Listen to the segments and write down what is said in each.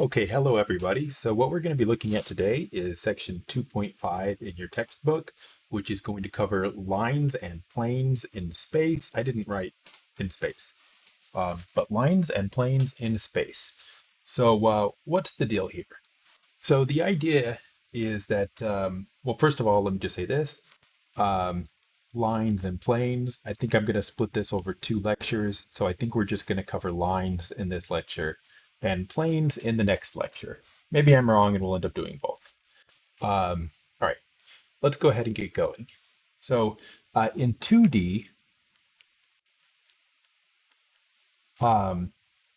Okay, hello everybody. So what we're going to be looking at today is section 2.5 in your textbook, which is going to cover lines and planes in space. I didn't write in space, but lines and planes in space. So what's the deal here? So the idea is that, well, first of all, let me just say this. Um, lines and planes. I think I'm going to split this over two lectures. So I think we're just going to cover lines in this lecture and planes in the next lecture. Maybe I'm wrong and we'll end up doing both. All right, let's go ahead and get going. So in 2D, um,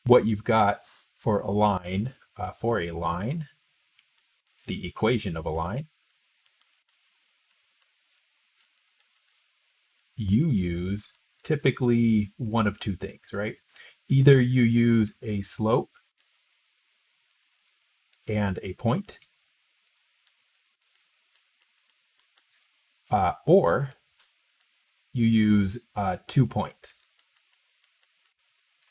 what you've got for a line, the equation of a line, you use typically one of two things, right? Either you use a slope and a point, or you use 2 points.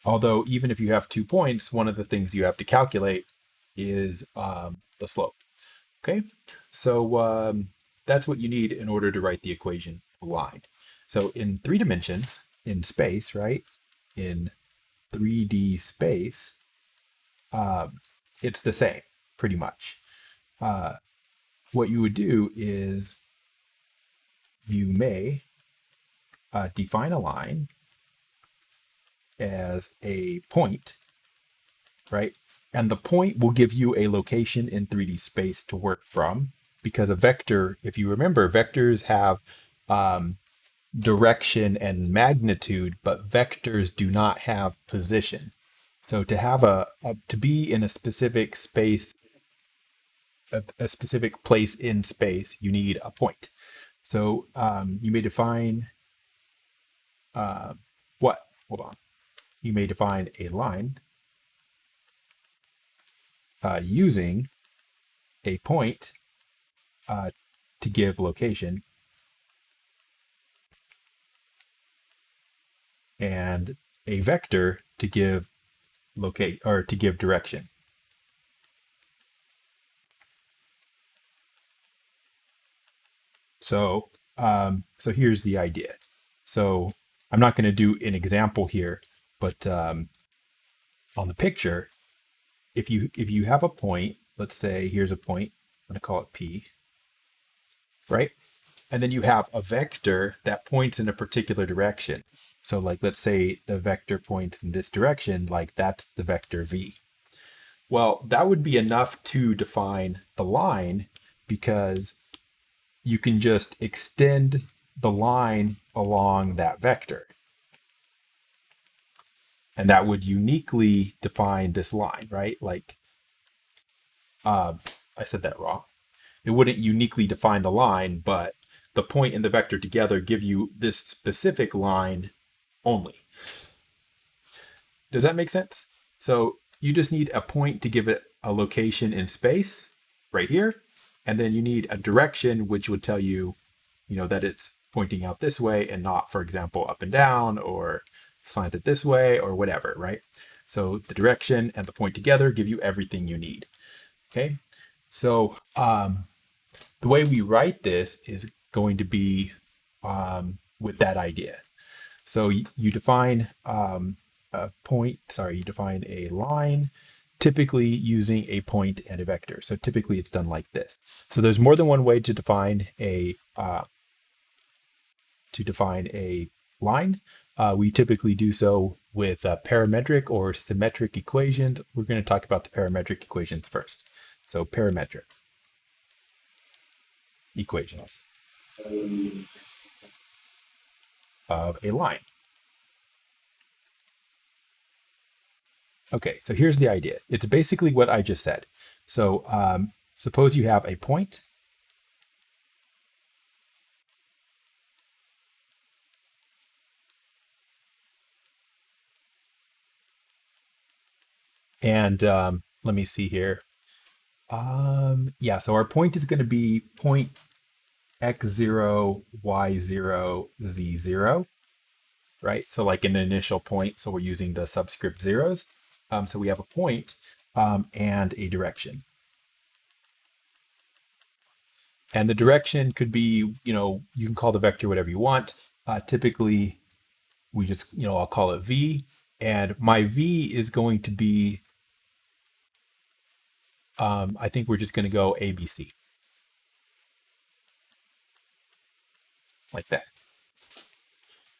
Although, even if you have 2 points, one of the things you have to calculate is the slope. Okay, so that's what you need in order to write the equation of a line. So, in 3 dimensions, in space, right? In 3D space, it's the same, pretty much. Uh, what you would do is you may define a line as a point, right? And the point will give you a location in 3D space to work from, because a vector, if you remember, vectors have um, direction and magnitude, but vectors do not have position. So to have to be in a specific space, a specific place in space, you need a point. So you may define uh, what? Hold on. You may define a line using a point uh, to give location and a vector to give locate or to give direction. So here's the idea. So I'm not going to do an example here, but on the picture, if you have a point, let's say here's a point, I'm going to call it P, right? And then you have a vector that points in a particular direction. So like let's say the vector points in this direction, like that's the vector V. Well, that would be enough to define the line because you can just extend the line along that vector. And that would uniquely define this line, right? Like, I said that wrong. It wouldn't uniquely define the line, but the point and the vector together give you this specific line only. Does that make sense? So you just need a point to give it a location in space right here. And then you need a direction, which would tell you, that it's pointing out this way and not, for example, up and down or slanted this way or whatever, right? So the direction and the point together give you everything you need. Okay. So the way we write this is going to be with that idea. So you define you define a line, typically using a point and a vector. So typically it's done like this. So there's more than one way to define a line. We typically do so with parametric or symmetric equations. We're going to talk about the parametric equations first. So parametric equations of a line. Okay, so here's the idea. It's basically what I just said. So suppose you have a point and let me see here. Yeah, so our point is going to be point x0, y0, z0, right? So like an initial point, so we're using the subscript zeros. So we have a point. and a direction. And the direction could be, you can call the vector whatever you want. Typically, we just, I'll call it v. And my v is going to be, I think we're just going to go ABC, like that.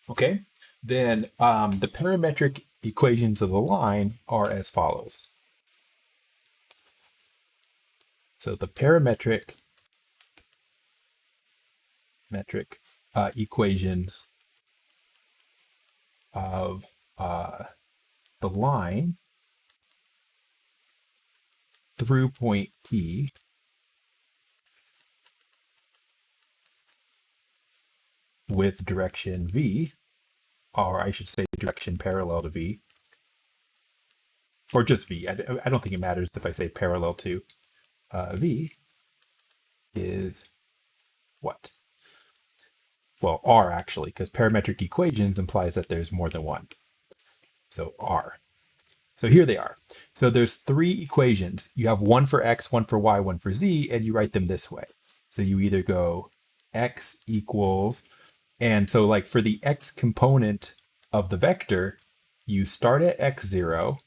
Okay. Then the parametric equations of the line are as follows. So the parametric equations of the line through point P with direction V, or I should say direction parallel to V, or just V. I don't think it matters if I say parallel to V, is what? Well, R actually, because parametric equations implies that there's more than one. So R. So here they are. So there's three equations. You have one for X, one for Y, one for Z, and you write them this way. So you either go X equals, and so like for the X component of the vector, you start at X0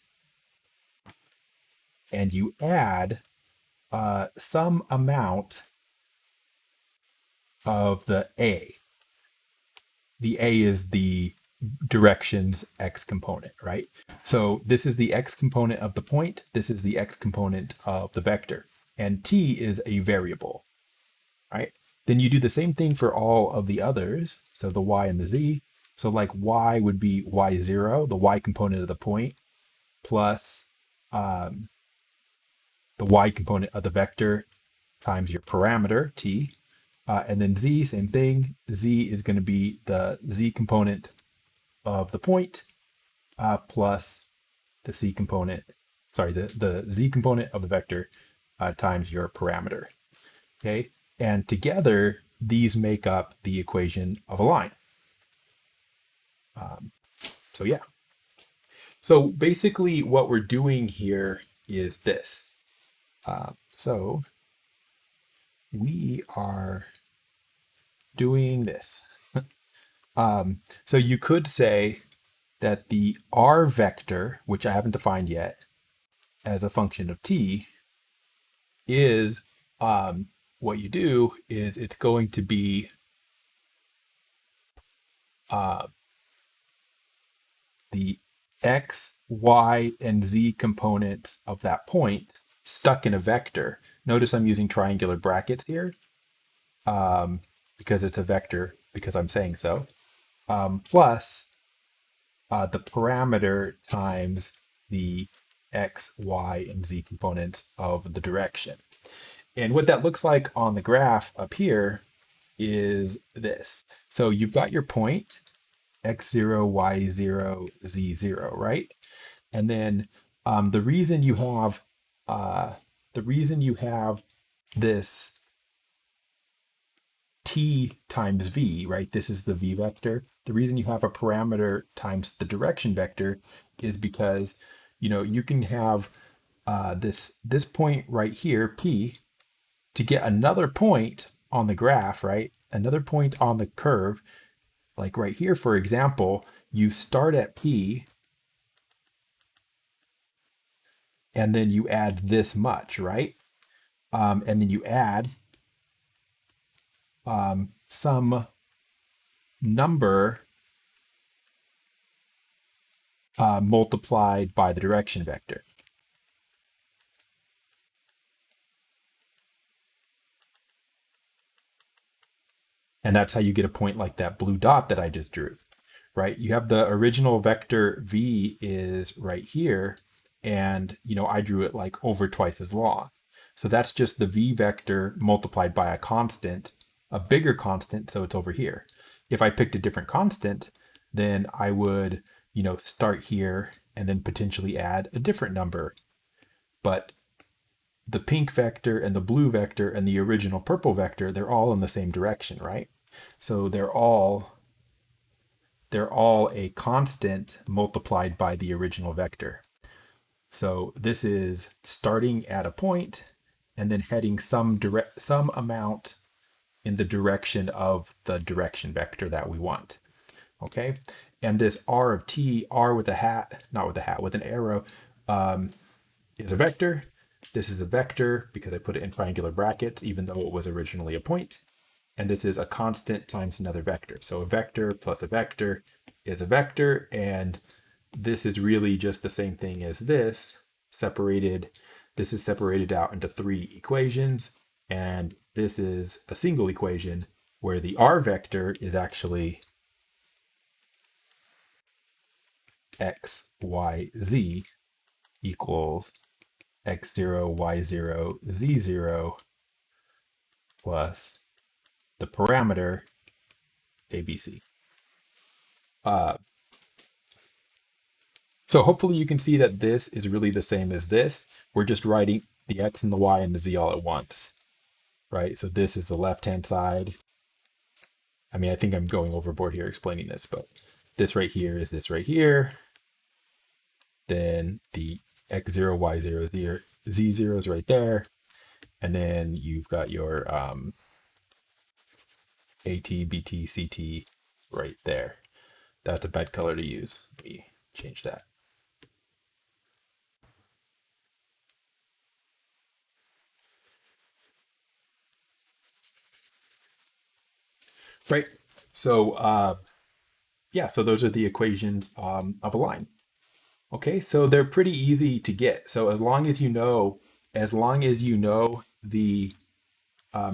and you add some amount of the A. The A is the directions X component, right? So this is the X component of the point. This is the X component of the vector. And T is a variable, right? Then you do the same thing for all of the others. So the Y and the Z. So like Y would be Y0, the Y component of the point, plus the Y component of the vector times your parameter, T. And then Z, same thing. Z is going to be the Z component of the point plus the C component, the Z component of the vector times your parameter. Okay. And together, these make up the equation of a line. So yeah. So basically what we're doing here is this. So we are doing this. So you could say that the R vector, which I haven't defined yet, as a function of t, is what you do is it's going to be the x, y, and z components of that point stuck in a vector. Notice I'm using triangular brackets here because it's a vector, because I'm saying so, plus the parameter times the x, y, and z components of the direction. And what that looks like on the graph up here is this. So you've got your point, x0, y0, z0, right? And then the reason you have this t times v, right? This is the v vector. The reason you have a parameter times the direction vector is because you can have this point right here, p, to get another point on the graph, right? Another point on the curve, like right here, for example, you start at P and then you add this much, right? And then you add some number multiplied by the direction vector. And that's how you get a point like that blue dot that I just drew, right? You have the original vector v is right here, and I drew it like over twice as long. So that's just the v vector multiplied by a constant, a bigger constant, so it's over here. If I picked a different constant, then I would, start here and then potentially add a different number. But the pink vector and the blue vector and the original purple vector, they're all in the same direction, right? So they're all a constant multiplied by the original vector. So this is starting at a point and then heading some amount in the direction of the direction vector that we want. Okay. And this r of t, r with a hat, not with a hat, with an arrow, um, is a vector. This is a vector because I put it in triangular brackets, even though it was originally a point. And this is a constant times another vector. So a vector plus a vector is a vector. And this is really just the same thing as this, separated. This is separated out into three equations. And this is a single equation where the r vector is actually x, y, z equals x0, y0, z0 plus the parameter ABC. So hopefully you can see that this is really the same as this. We're just writing the x and the y and the z all at once, right? So this is the left-hand side. I mean, I think I'm going overboard here explaining this, but this right here is this right here. Then the x0, y0, z0 is right there. And then you've got your AT, BT, CT right there. That's a bad color to use. Let me change that. Right. So yeah, so those are the equations of a line. Okay, so they're pretty easy to get. So as long as you know the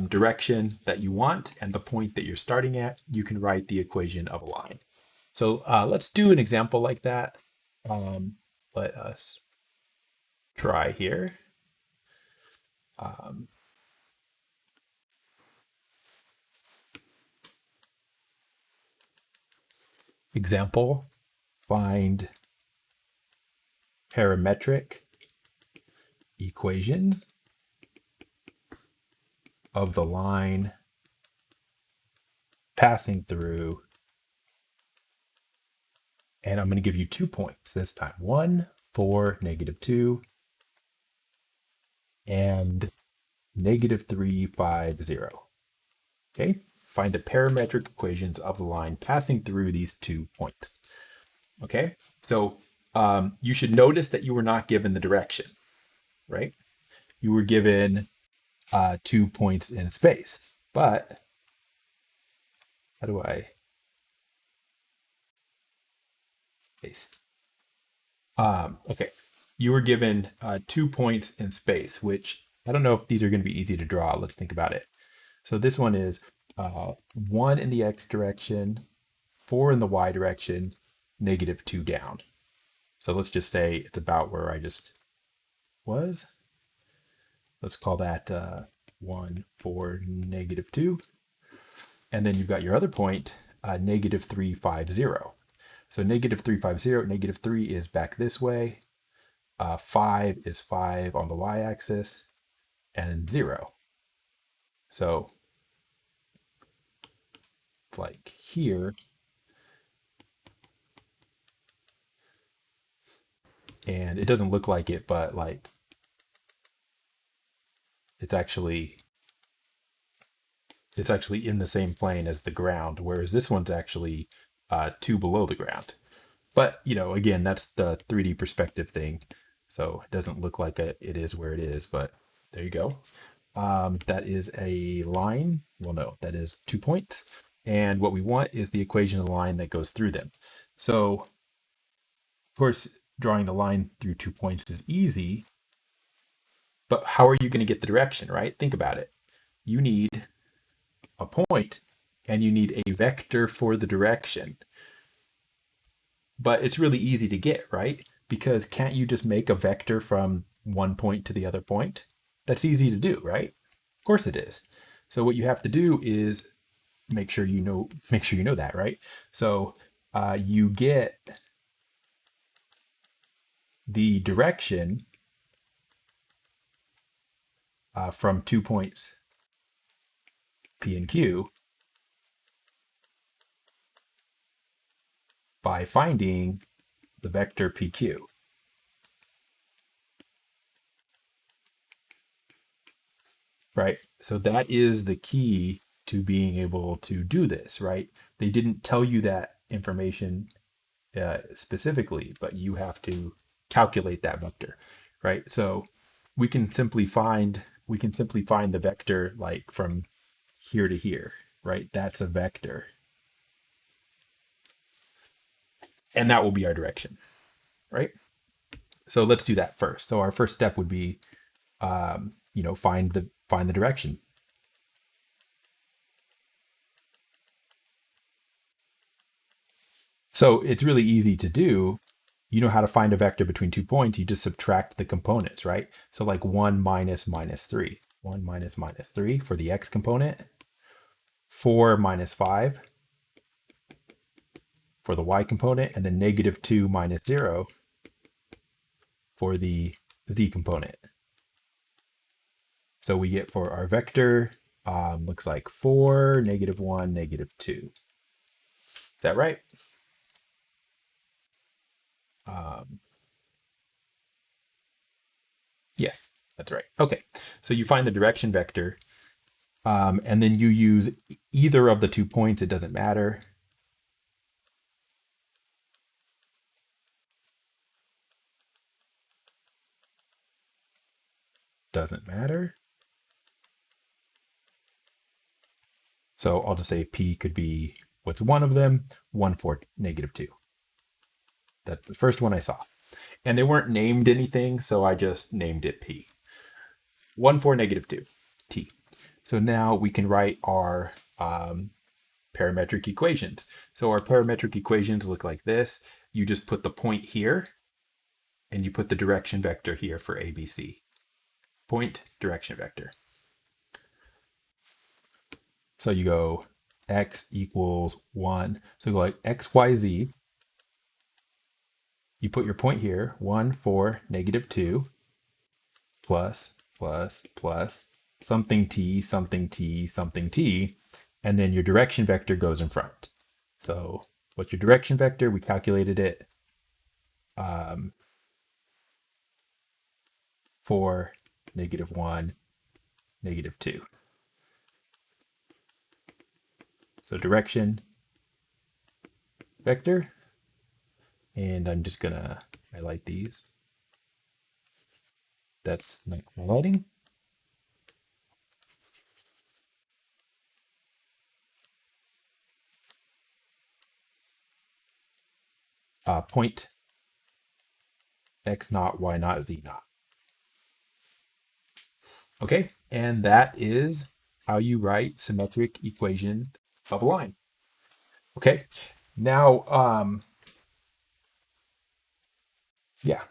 direction that you want and the point that you're starting at, you can write the equation of a line. So let's do an example like that. Let us try here. Example, find parametric equations of the line passing through, and I'm going to give you 2 points this time. 1, 4, -2, and -3, 5, 0. Okay, find the parametric equations of the line passing through these 2 points. Okay, so you should notice that you were not given the direction, right? You were given 2 points in space, but how do I paste? Okay, you were given 2 points in space, which I don't know if these are going to be easy to draw. Let's think about it. So this one is 1 in the x direction, 4 in the y direction, -2 down. So let's just say it's about where I just was. Let's call that 1, 4, -2. And then you've got your other point, -3, 5, 0. So -3, 5, 0, -3 is back this way. 5 is 5 on the y-axis, and 0. So it's like here. And it doesn't look like it, but like it's actually in the same plane as the ground, whereas this one's actually 2 below the ground. But again, that's the 3D perspective thing, so it doesn't look like it is where it is. But there you go. That is a line. Well, no, that is 2 points, and what we want is the equation of the line that goes through them. So, of course, drawing the line through 2 points is easy, but how are you going to get the direction, right? Think about it. You need a point and you need a vector for the direction. But it's really easy to get, right? Because can't you just make a vector from one point to the other point? That's easy to do, right? Of course it is. So what you have to do is make sure you know that, right? So you get the direction from 2 points P and Q by finding the vector PQ. right? So that is the key to being able to do this, right? They didn't tell you that information specifically, but you have to calculate that vector, right? So we can simply find the vector like from here to here, right? That's a vector, and that will be our direction, right? So let's do that first. So our first step would be, find the direction. So it's really easy to do. You know how to find a vector between 2 points. You just subtract the components, right? So like 1 minus minus 3. 1 minus minus 3 for the x component. 4 minus 5 for the y component. And then negative 2 minus 0 for the z component. So we get for our vector, looks like 4, negative 1, negative 2. Is that right? Um, yes, that's right. Okay, so you find the direction vector, and then you use either of the 2 points. It doesn't matter. Doesn't matter. So I'll just say P could be what's one of them, 1 for negative 2. That's the first one I saw. And they weren't named anything, so I just named it P. 1 for negative 2, T. So now we can write our parametric equations. So our parametric equations look like this. You just put the point here, and you put the direction vector here for ABC. Point, direction vector. So you go x equals 1. So you go like x, y, z. You put your point here, 1 for negative 2, plus, plus, plus, something t, something t, something t, and then your direction vector goes in front. So what's your direction vector? We calculated it for negative 1, negative 2. So direction vector, and I'm just gonna highlight these. That's not highlighting. Point x naught, y naught, z naught. Okay, and that is how you write symmetric equation of a line. Okay, now, yeah.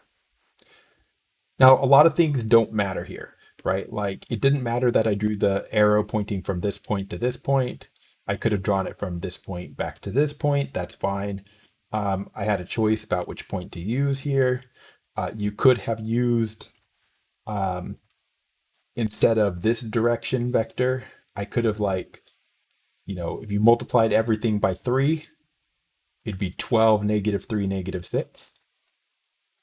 Now, a lot of things don't matter here, right? Like it didn't matter that I drew the arrow pointing from this point to this point. I could have drawn it from this point back to this point. That's fine. I had a choice about which point to use here. You could have used, instead of this direction vector, I could have if you multiplied everything by 3, it'd be 12, negative 3, negative 6.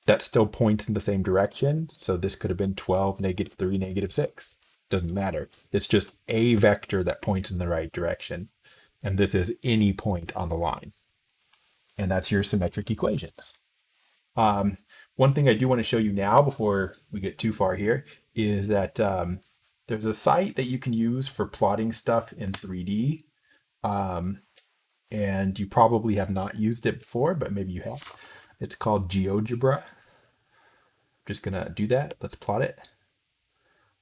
That still points in the same direction. So this could have been 12, negative 3, negative 6. Doesn't matter. It's just a vector that points in the right direction. And this is any point on the line. And that's your symmetric equations. One thing I do want to show you now before we get too far here is that there's a site that you can use for plotting stuff in 3D. And you probably have not used it before, but maybe you have. It's called GeoGebra. Just gonna do that. Let's plot it.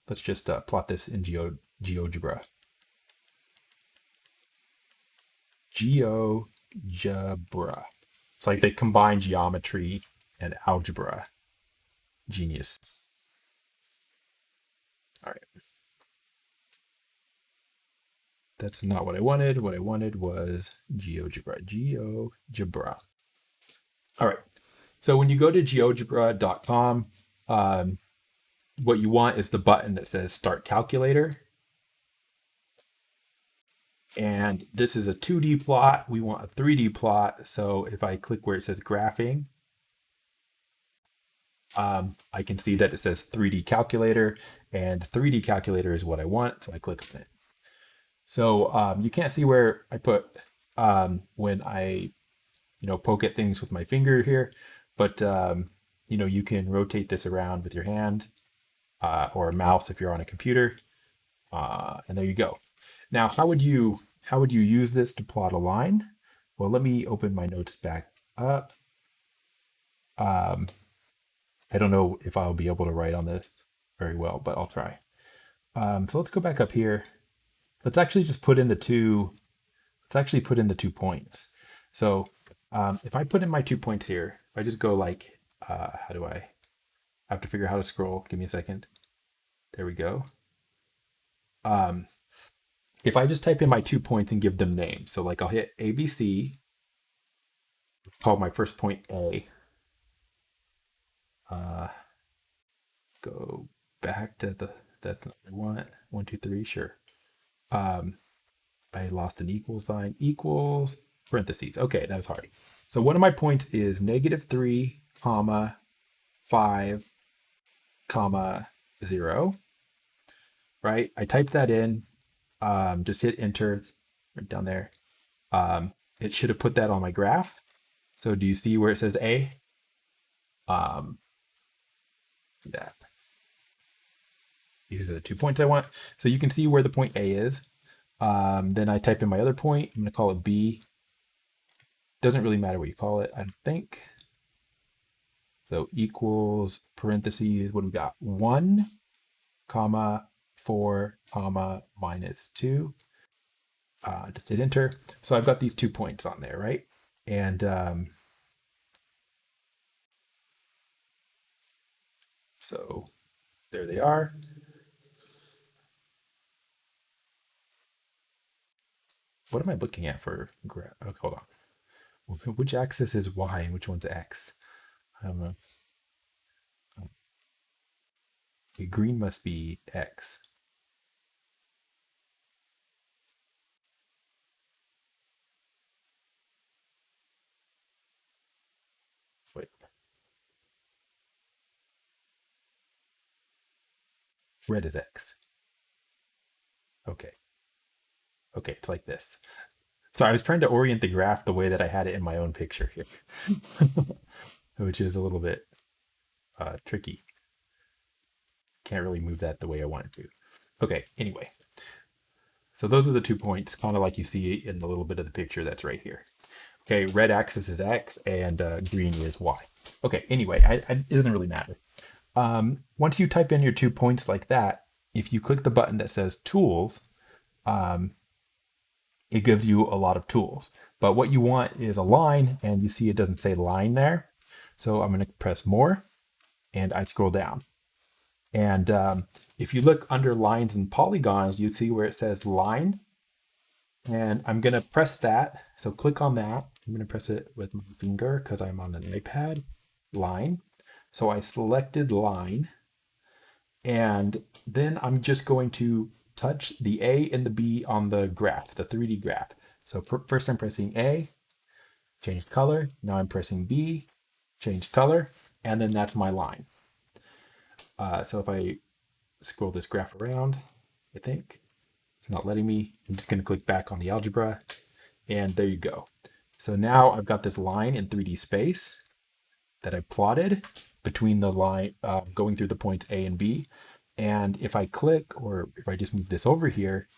Let's just plot this in GeoGebra. GeoGebra. It's like they combine geometry and algebra. Genius. All right. That's not what I wanted. What I wanted was GeoGebra. GeoGebra. All right. So when you go to geogebra.com, what you want is the button that says Start Calculator. And this is a 2D plot. We want a 3D plot. So if I click where it says Graphing, I can see that it says 3D Calculator. and 3D calculator is what I want, so I click on it. So you can't see where I put when I poke at things with my finger here, but you can rotate this around with your hand or a mouse if you're on a computer, and there you go. Now, how would you use this to plot a line? Well, let me open my notes back up. Um, I don't know if I'll be able to write on this very well, but I'll try. So let's go back up here. Let's actually just put in the two. Let's actually put in the 2 points. So if I put in my 2 points here, if I just go like, how do I have to figure out how to scroll? Give me a second. There we go. If I just type in my 2 points and give them names, so like I'll hit ABC, call my first point A. Go back to that's not what I want. 1, 2, 3, sure. I lost an equal sign, equals, parentheses. Okay, that was hard. So one of my points is -3, comma, 5, comma, 0, right? I typed that in, just hit enter right down there. It should have put that on my graph. So do you see where it says A? Yeah. These are the 2 points I want. So you can see where the point A is. Then I type in my other point. I'm going to call it B. Doesn't really matter what you call it, I think. So equals parentheses. What do we got? 1, comma, 4, comma, -2. Just hit enter. So I've got these 2 points on there, right? And so there they are. What am I looking at for graph? Oh, hold on. Which axis is Y and which one's X? I don't know. Okay, green must be X. Wait, red is X. Okay. Okay, it's like this. So I was trying to orient the graph the way that I had it in my own picture here, which is a little bit tricky. Can't really move that the way I wanted to. Okay, anyway. So those are the 2 points, kind of like you see in the little bit of the picture that's right here. Okay, red axis is X and green is Y. Okay, anyway, it doesn't really matter. Once you type in your 2 points like that, if you click the button that says Tools, it gives you a lot of tools. But what you want is a line, and you see it doesn't say line there. So I'm going to press More, and I scroll down. And if you look under lines and polygons, you see where it says line. And I'm going to press that. So click on that. I'm going to press it with my finger because I'm on an iPad. Line. So I selected line. And then I'm just going to touch the A and the B on the graph, the 3D graph. So first I'm pressing A, changed color. Now I'm pressing B, changed color. And then that's my line. So if I scroll this graph around, I think it's not letting me. I'm just going to click back on the algebra, and there you go. So now I've got this line in 3D space that I plotted between the line going through the points A and B. And if I click, or if I just move this over here,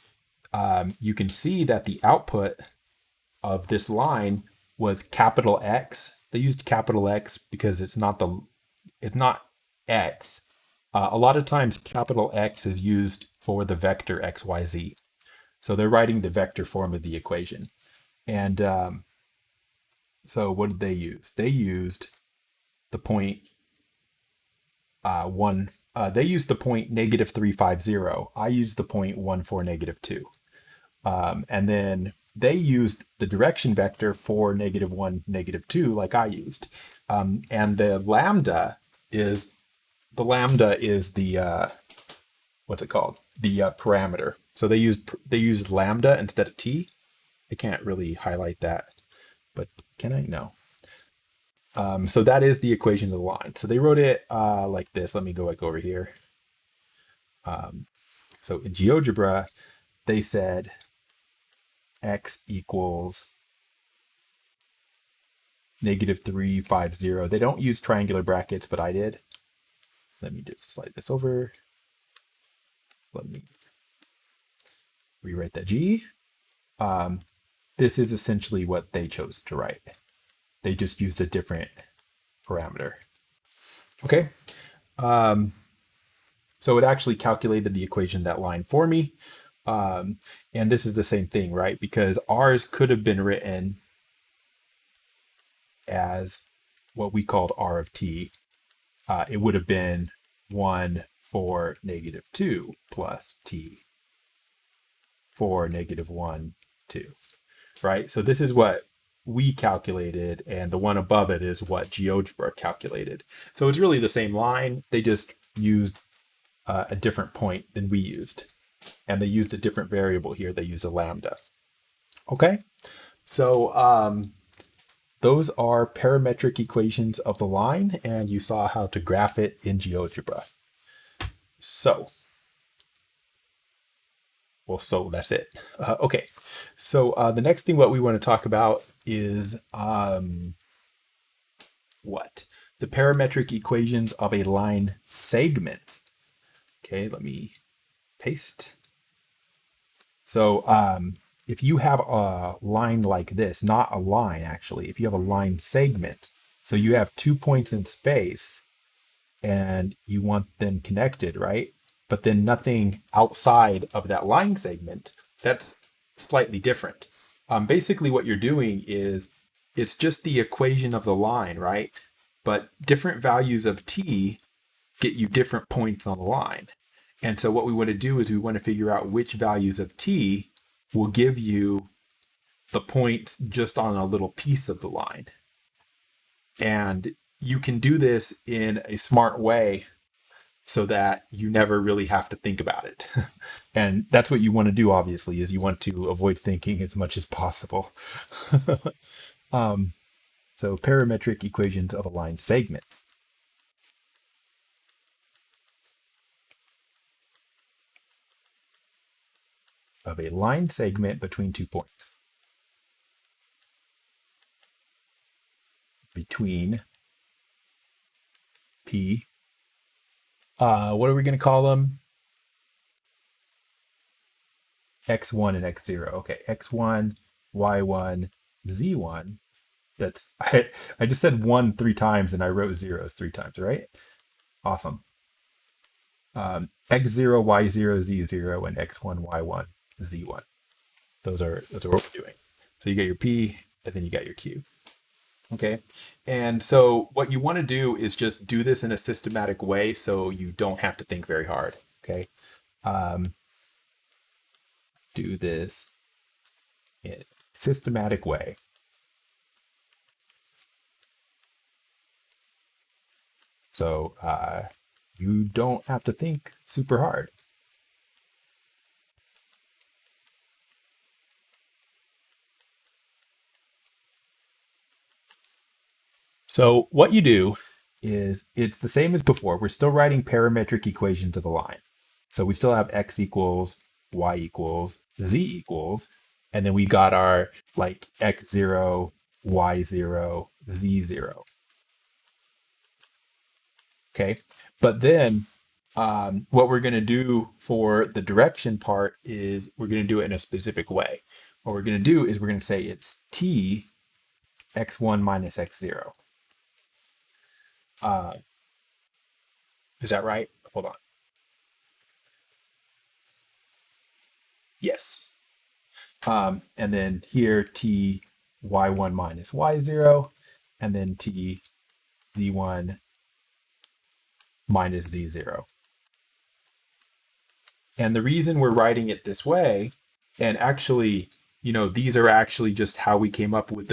you can see that the output of this line was capital X. They used capital X because it's not X. A lot of times capital X is used for the vector XYZ. So they're writing the vector form of the equation. And so what did they use? They used the point 1. They used the point -350. I used the point 14, -2. And then they used the direction vector for -1, -2, like I used. And the lambda is the what's it called? The parameter. So they used lambda instead of t. I can't really highlight that, but can I? No. So that is the equation of the line. So they wrote it like this. Let me go over here. So in GeoGebra, they said x equals -350. They don't use triangular brackets, but I did. Let me just slide this over. Let me rewrite that G. This is essentially what they chose to write. They just used a different parameter. Okay. So it actually calculated the equation that line for me. And this is the same thing, right? Because ours could have been written as what we called R of t. It would have been 1 for -2 plus t for -1, 2, right? So this is what we calculated, and the one above it is what GeoGebra calculated. So it's really the same line. They just used a different point than we used. And they used a different variable here. They used a lambda. Okay, so those are parametric equations of the line, and you saw how to graph it in GeoGebra. So that's it. Okay, so the next thing what we want to talk about is what? The parametric equations of a line segment. Okay, let me paste. So if you have a line like this, not a line actually, if you have a line segment, so you have 2 points in space and you want them connected, right? But then nothing outside of that line segment, that's slightly different. Basically what you're doing is it's just the equation of the line, right? But different values of t get you different points on the line. And so what we want to do is we want to figure out which values of t will give you the points just on a little piece of the line. And you can do this in a smart way so that you never really have to think about it. And that's what you want to do, obviously, is you want to avoid thinking as much as possible. So parametric equations of a line segment. Of a line segment between 2 points. Between P. What are we going to call them? X1 and X0. Okay, X1, Y1, Z1. That's I just said 1 3 times and I wrote zeros 3 times, right? Awesome. X0, Y0, Z0, and X1, Y1, Z1. Those are what we're doing. So you got your P and then you got your Q. Okay. And so what you want to do is just do this in a systematic way so you don't have to think very hard. Okay. Do this in a systematic way. So you don't have to think super hard. So what you do is it's the same as before. We're still writing parametric equations of a line. So we still have x equals, y equals, z equals, and then we got our like x0, y0, z0. Okay, but then what we're going to do for the direction part is we're going to do it in a specific way. What we're going to do is we're going to say it's t x1 minus x0. Is that right? Hold on. Yes. And then here t y1 minus y0, and then t z1 minus z0. And the reason we're writing it this way, and actually, these are actually just how we came up with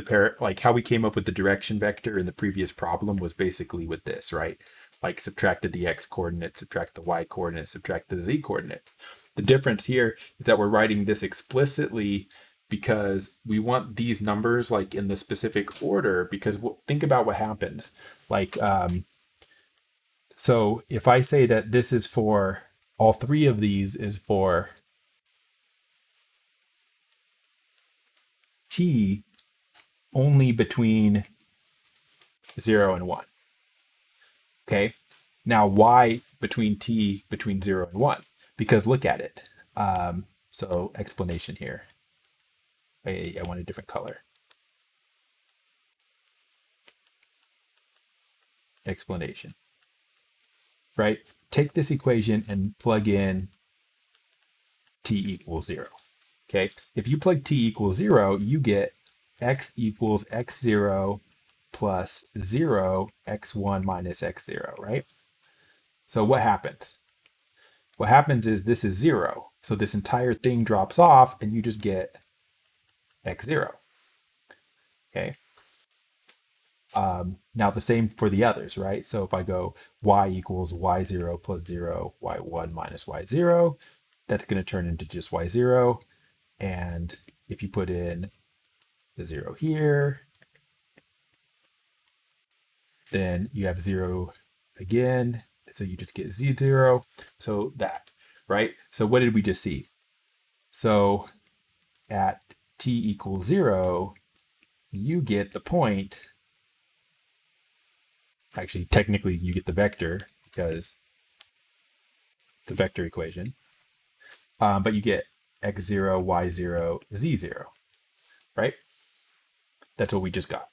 how we came up with the direction vector in the previous problem was basically with this, right? Like subtracted the x coordinates, subtract the y coordinates, subtract the z coordinates. The difference here is that we're writing this explicitly because we want these numbers like in the specific order, because think about what happens. Like, so if I say that this is for all three of these is for t only between 0 and 1. Okay. Now, why between 0 and 1? Because look at it. So explanation here. I want a different color. Explanation. Right? Take this equation and plug in t equals 0. Okay. If you plug t equals 0, you get x equals x0 plus 0 x1 minus x0, right? So what happens? What happens is this is 0. So this entire thing drops off and you just get x0. Okay. Now the same for the others, right? So if I go y equals y0 plus 0, y1 minus y0, that's going to turn into just y0. And if you put in the 0 here, then you have 0 again. So you just get z0. So that, right? So what did we just see? So at t equals 0, you get the point. Actually, technically, you get the vector because it's a vector equation. But you get x0, y0, z0, right? That's what we just got.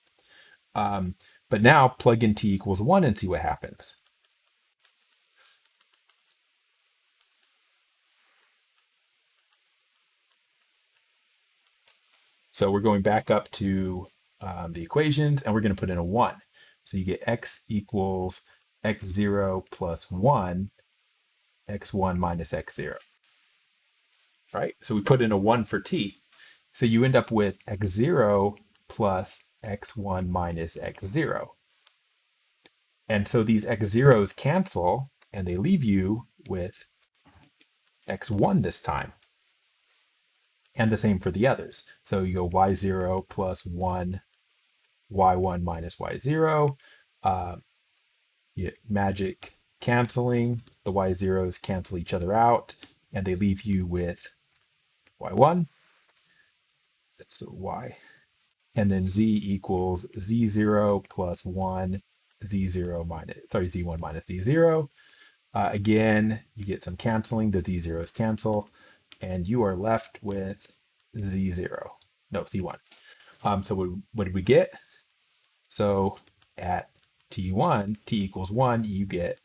But now plug in t equals 1 and see what happens. So we're going back up to the equations and we're going to put in a 1. So you get x equals x0 plus 1, x1 minus x0, right? So we put in a 1 for t. So you end up with x0 plus x1 minus x0. And so these x0s cancel and they leave you with x1 this time. And the same for the others. So you go y0 plus 1, y1 minus y0. You get magic canceling. The y0s cancel each other out and they leave you with y1. That's y. And then z equals z0 plus 1, z0 minus, sorry, z1 minus z0. Again, you get some canceling. The z0s cancel. And you are left with z0. No, z1. So what did we get? So at t1, t equals 1, you get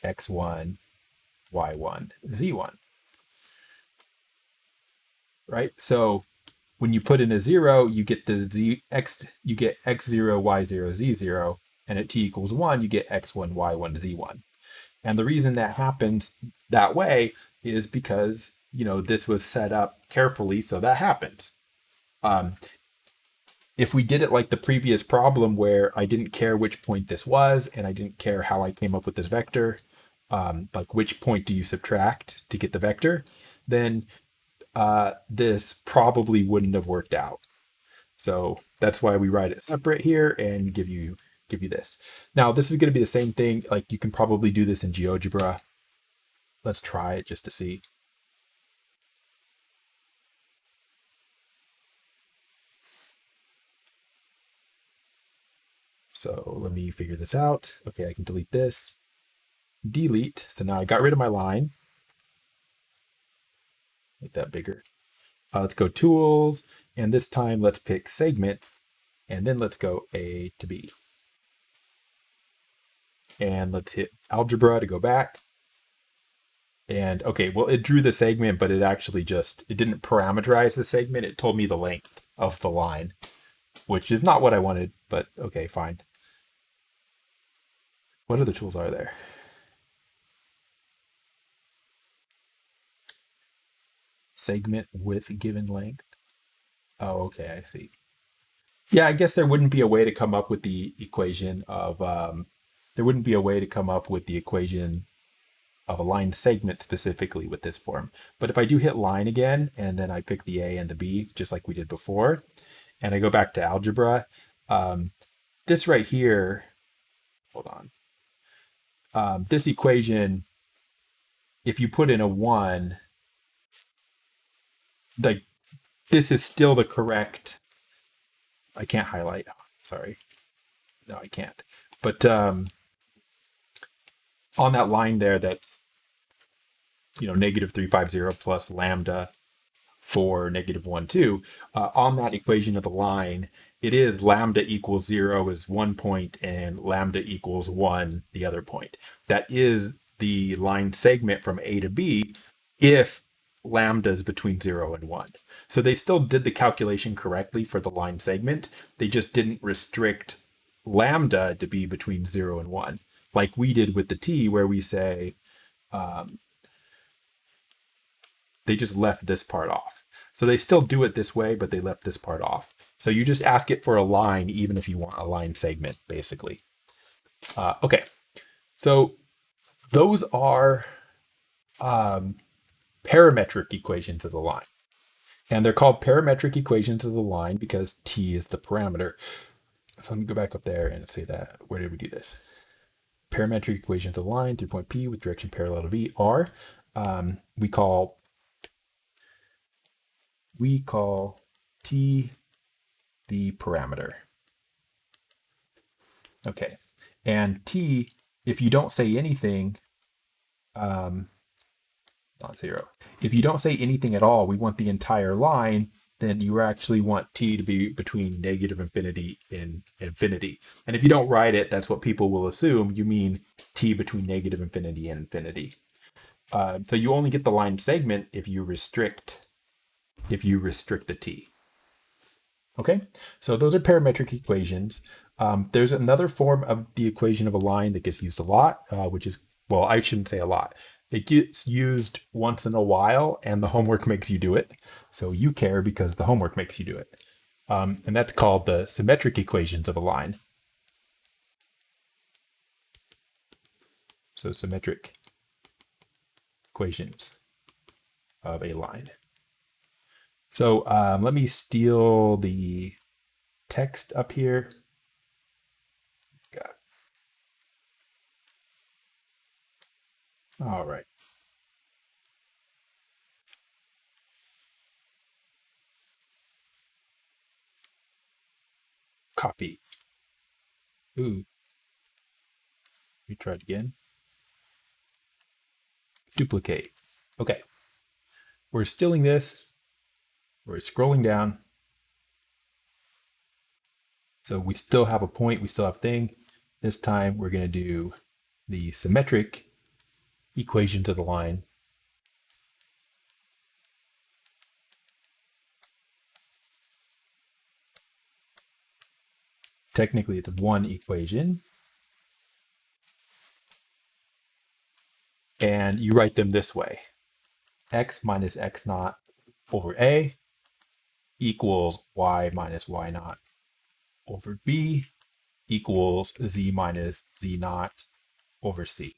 x1, y1, z1. Right? So when you put in a 0, you get you get x0, y0, z0, and at t equals 1, you get x1, y1, z1. And the reason that happens that way is because, this was set up carefully so that happens. If we did it like the previous problem where I didn't care which point this was and I didn't care how I came up with this vector, like which point do you subtract to get the vector, then this probably wouldn't have worked out. So that's why we write it separate here and give you this. Now this is going to be the same thing. Like you can probably do this in GeoGebra. Let's try it just to see. So let me figure this out. Okay, I can delete this. Delete. So now I got rid of my line. Make that bigger. Let's go tools. And this time let's pick segment. And then let's go A to B. And let's hit algebra to go back. And okay, well, it drew the segment, but it actually it didn't parameterize the segment. It told me the length of the line, which is not what I wanted, but okay, fine. What other tools are there? Segment with given length. Oh, okay, I see. Yeah, I guess there wouldn't be a way to come up with the equation of, there wouldn't be a way to come up with the equation of a line segment specifically with this form. But if I do hit line again, and then I pick the A and the B, just like we did before, and I go back to algebra, this right here, hold on. this equation, if you put in a 1, like this is still the correct. I can't highlight. Sorry. No, I can't. But on that line there, that's negative 350 plus lambda for negative 1, 2, on that equation of the line, it is lambda equals 0 is one point and lambda equals 1 the other point. That is the line segment from A to B if lambda is between 0 and 1. So they still did the calculation correctly for the line segment. They just didn't restrict lambda to be between 0 and 1, like we did with the t, where we say they just left this part off. So they still do it this way, but they left this part off. So you just ask it for a line, even if you want a line segment, basically. Okay, so those are parametric equations of the line. And they're called parametric equations of the line because t is the parameter. So let me go back up there and say that. Where did we do this? Parametric equations of the line through point P with direction parallel to V are, we call t the parameter. Okay, and t, if you don't say anything, not 0. If you don't say anything at all, we want the entire line, then you actually want t to be between negative infinity and infinity. And if you don't write it, that's what people will assume. You mean t between negative infinity and infinity. So you only get the line segment if you restrict the t. Okay, so those are parametric equations. There's another form of the equation of a line that gets used a lot, which is, well, I shouldn't say a lot. It gets used once in a while, and the homework makes you do it. So you care because the homework makes you do it. And that's called the symmetric equations of a line. So symmetric equations of a line. So let me steal the text up here. Got it. All right. Copy. Ooh. We try it again. Duplicate. Okay. We're stealing this. We're scrolling down. So we still have a point, we still have thing. This time we're going to do the symmetric equations of the line. Technically it's one equation. And you write them this way. X minus x naught over A equals y minus y naught over B equals z minus z naught over C.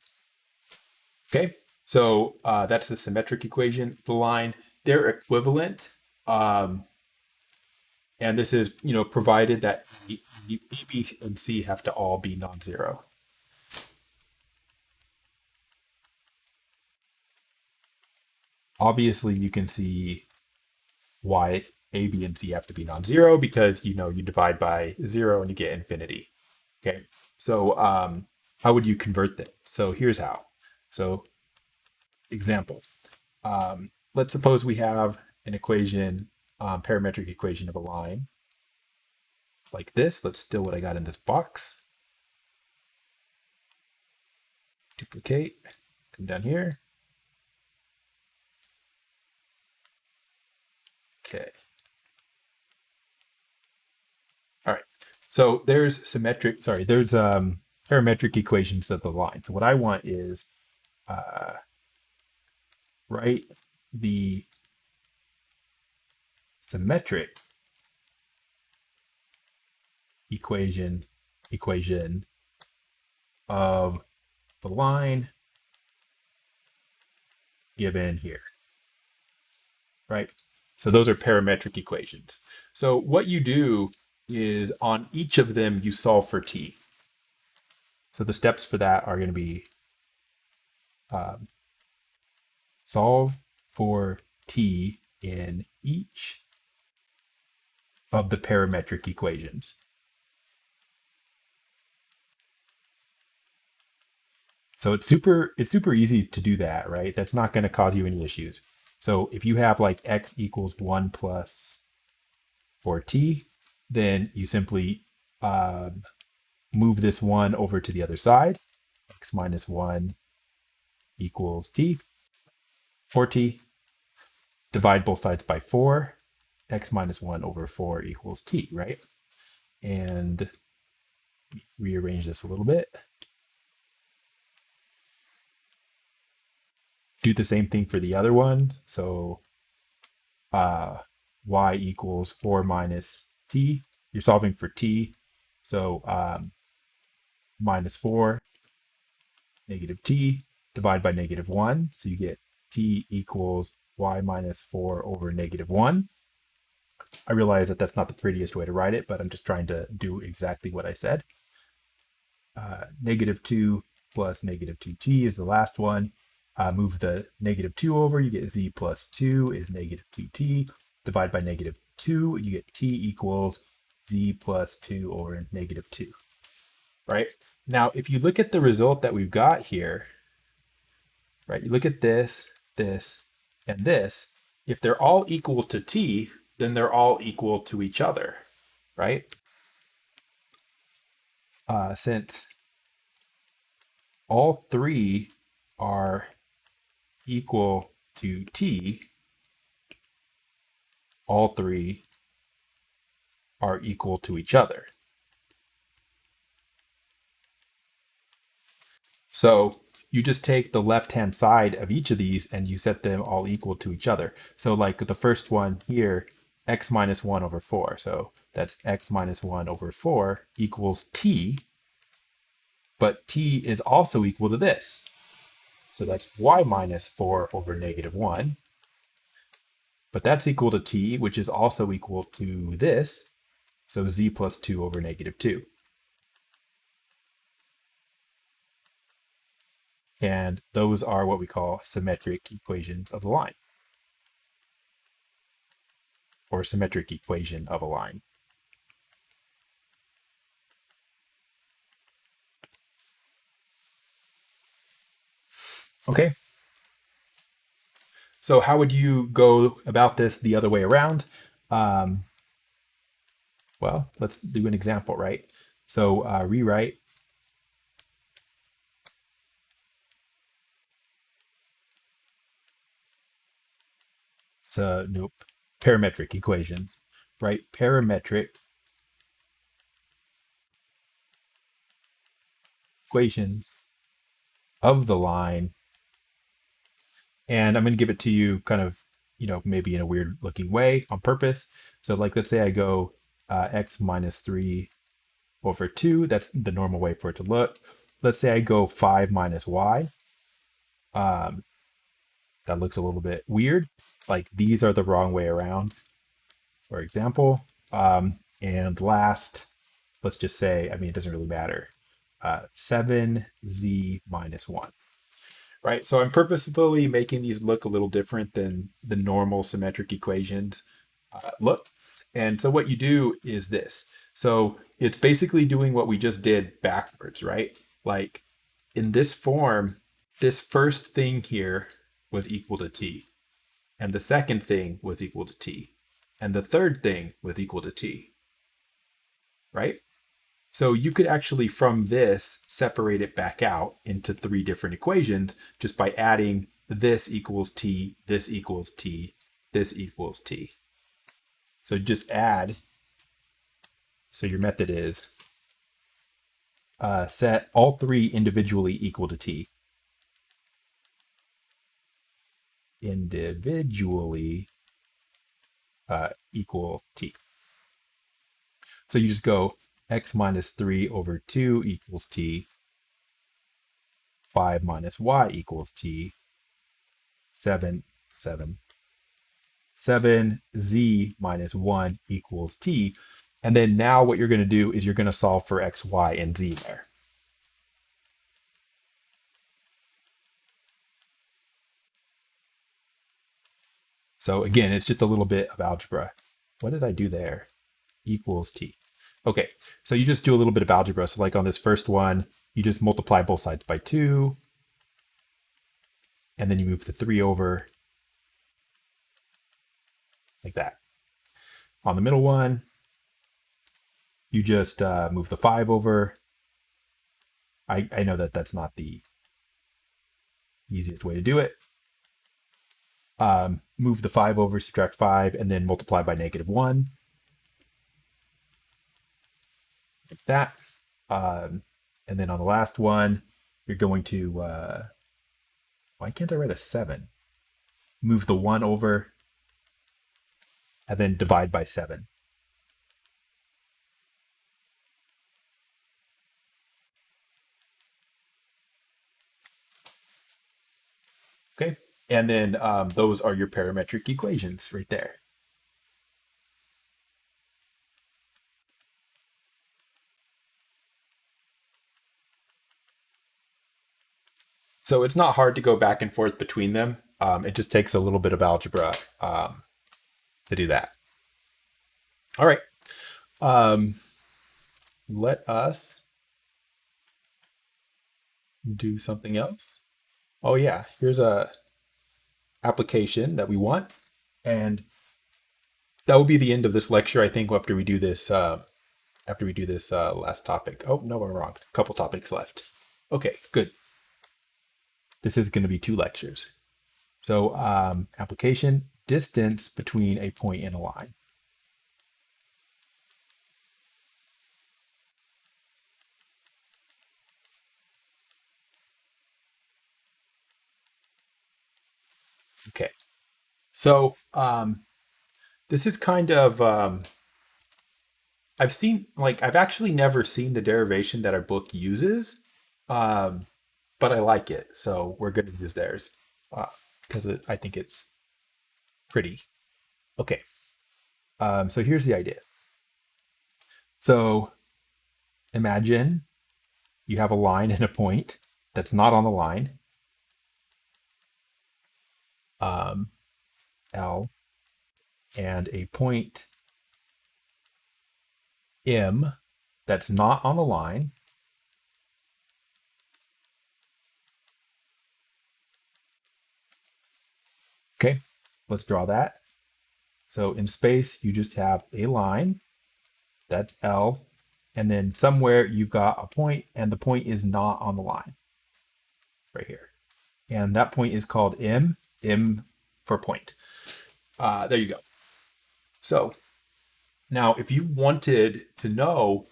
Okay, so that's the symmetric equation of the line. They're equivalent. And this is, provided that A, B, and C have to all be non-zero. Obviously, you can see why A, B, and C have to be non-zero because, you divide by 0 and you get infinity. Okay, so how would you convert that? So here's how. So example, let's suppose we have an equation, parametric equation of a line like this. Let's steal what I got in this box. Duplicate, come down here. Okay. All right. So there's parametric equations of the line. So what I want is write the symmetric equation of the line given here, right? So those are parametric equations. So what you do is on each of them, you solve for t. So the steps for that are going to be solve for t in each of the parametric equations. So it's super easy to do that, right? That's not going to cause you any issues. So if you have like x equals 1 plus 4t, then you simply move this 1 over to the other side. X minus 1 equals t. 4t, divide both sides by 4. X minus 1 over 4 equals t, right? And rearrange this a little bit. Do the same thing for the other one. So y equals 4 minus t. You're solving for t. So minus 4, negative t, divide by negative 1. So you get t equals y minus 4 over negative 1. I realize that that's not the prettiest way to write it, but I'm just trying to do exactly what I said. Negative 2 plus negative 2t is the last one. Move the negative 2 over, you get z plus 2 is negative 2t. Divide by negative 2, you get t equals z plus 2 over negative 2, right? Now, if you look at the result that we've got here, right, you look at this, this, and this, if they're all equal to t, then they're all equal to each other, right? Since all three are equal to t, all three are equal to each other. So you just take the left-hand side of each of these and you set them all equal to each other. So like the first one here, x minus 1 over 4. So that's x minus 1 over 4 equals t, but t is also equal to this. So that's y minus 4 over negative 1. But that's equal to t, which is also equal to this. So z plus 2 over negative 2. And those are what we call symmetric equations of the line, or symmetric equation of a line. Okay. So how would you go about this the other way around? Well, let's do an example, right? So rewrite parametric equations, right? Parametric equation of the line. And I'm going to give it to you kind of, maybe in a weird looking way on purpose. So like, let's say I go x minus 3 over 2. That's the normal way for it to look. Let's say I go 5 minus y. That looks a little bit weird. Like these are the wrong way around, for example. And last, let's just say, it doesn't really matter. 7z minus 1. Right, so I'm purposefully making these look a little different than the normal symmetric equations look. And so what you do is this. So it's basically doing what we just did backwards, right? Like in this form, this first thing here was equal to t, and the second thing was equal to t, and the third thing was equal to t, right? So you could actually, from this, separate it back out into 3 different equations just by adding this equals t, this equals t, this equals t. So just add. So your method is set all 3 individually equal to t. Individually equal t. So you just go x minus 3 over 2 equals t, 5 minus y equals t, 7 z minus 1 equals t. And then now what you're going to do is you're going to solve for x, y, and z there. So again, it's just a little bit of algebra. What did I do there? Equals t. Okay, so you just do a little bit of algebra. So like on this first one, you just multiply both sides by 2, and then you move the 3 over like that. On the middle one, you just move the 5 over. I know that that's not the easiest way to do it. Move the 5 over, subtract 5, and then multiply by -1. Like that. And then on the last one, you're going to, why can't I write a 7? Move the 1 over, and then divide by 7. Okay. And then those are your parametric equations right there. So it's not hard to go back and forth between them. It just takes a little bit of algebra to do that. All right. Let us do something else. Oh yeah, here's a application that we want, and that will be the end of this lecture. I think after we do this, last topic. Oh no, we're wrong. A couple topics left. Okay, good. This is going to be 2 lectures. So application, distance between a point and a line. Okay. So this is kind of I've actually never seen the derivation that our book uses, um, but I like it, so we're going to use theirs because I think it's pretty. Okay. So here's the idea. So imagine you have a line and a point that's not on the line, L, and a point M that's not on the line. Okay, let's draw that. So in space, you just have a line, that's L, and then somewhere you've got a point, and the point is not on the line, right here. And that point is called M, M for point. There you go. So now if you wanted to know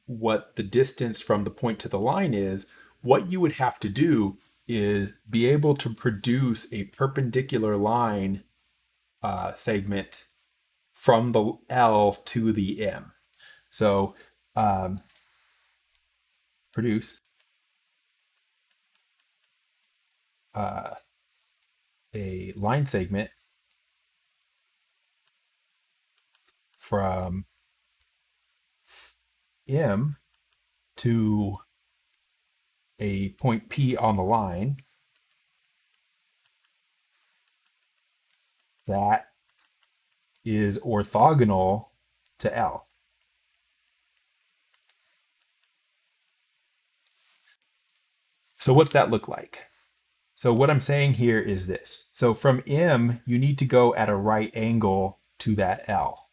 what the distance from the point to the line is, what you would have to do is be able to produce a perpendicular line segment from the L to the M. So produce a line segment from M to a point P on the line that is orthogonal to L. So what's that look like? So what I'm saying here is this. So from M, you need to go at a right angle to that L.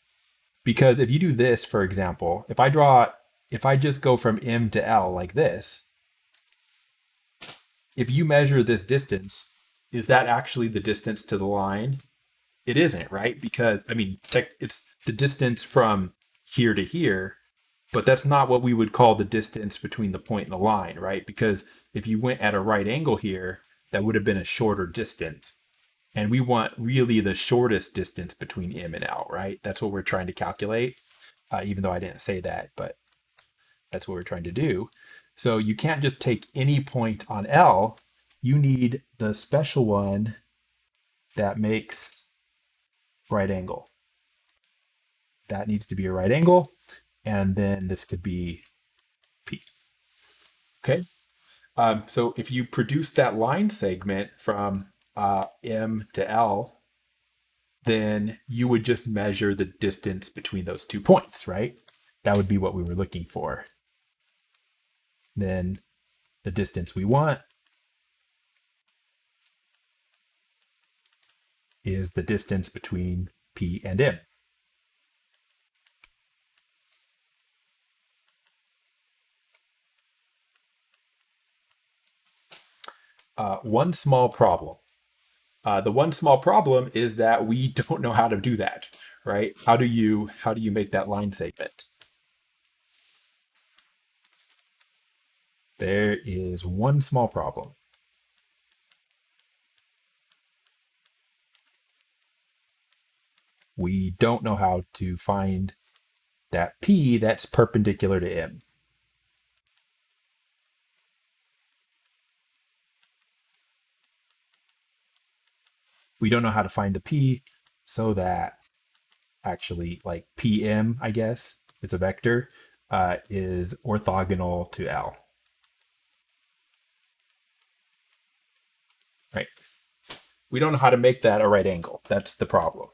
Because if you do this, for example, if I just go from M to L like this, if you measure this distance, is that actually the distance to the line? It isn't, right? Because, I mean, it's the distance from here to here, but that's not what we would call the distance between the point and the line, right? Because if you went at a right angle here, that would have been a shorter distance. And we want really the shortest distance between M and L, right? That's what we're trying to calculate, even though I didn't say that, but that's what we're trying to do. So you can't just take any point on L. You need the special one that makes right angle. That needs to be a right angle. And then this could be P. Okay. So if you produce that line segment from M to L, then you would just measure the distance between those 2 points, right? That would be what we were looking for. Then the distance we want is the distance between P and M. One small problem. The one small problem is that we don't know how to do that, right? How do you make that line segment? There is one small problem. We don't know how to find that P that's perpendicular to M. We don't know how to find the P so that actually like PM, I guess, it's a vector, is orthogonal to L, right? We don't know how to make that a right angle. That's the problem.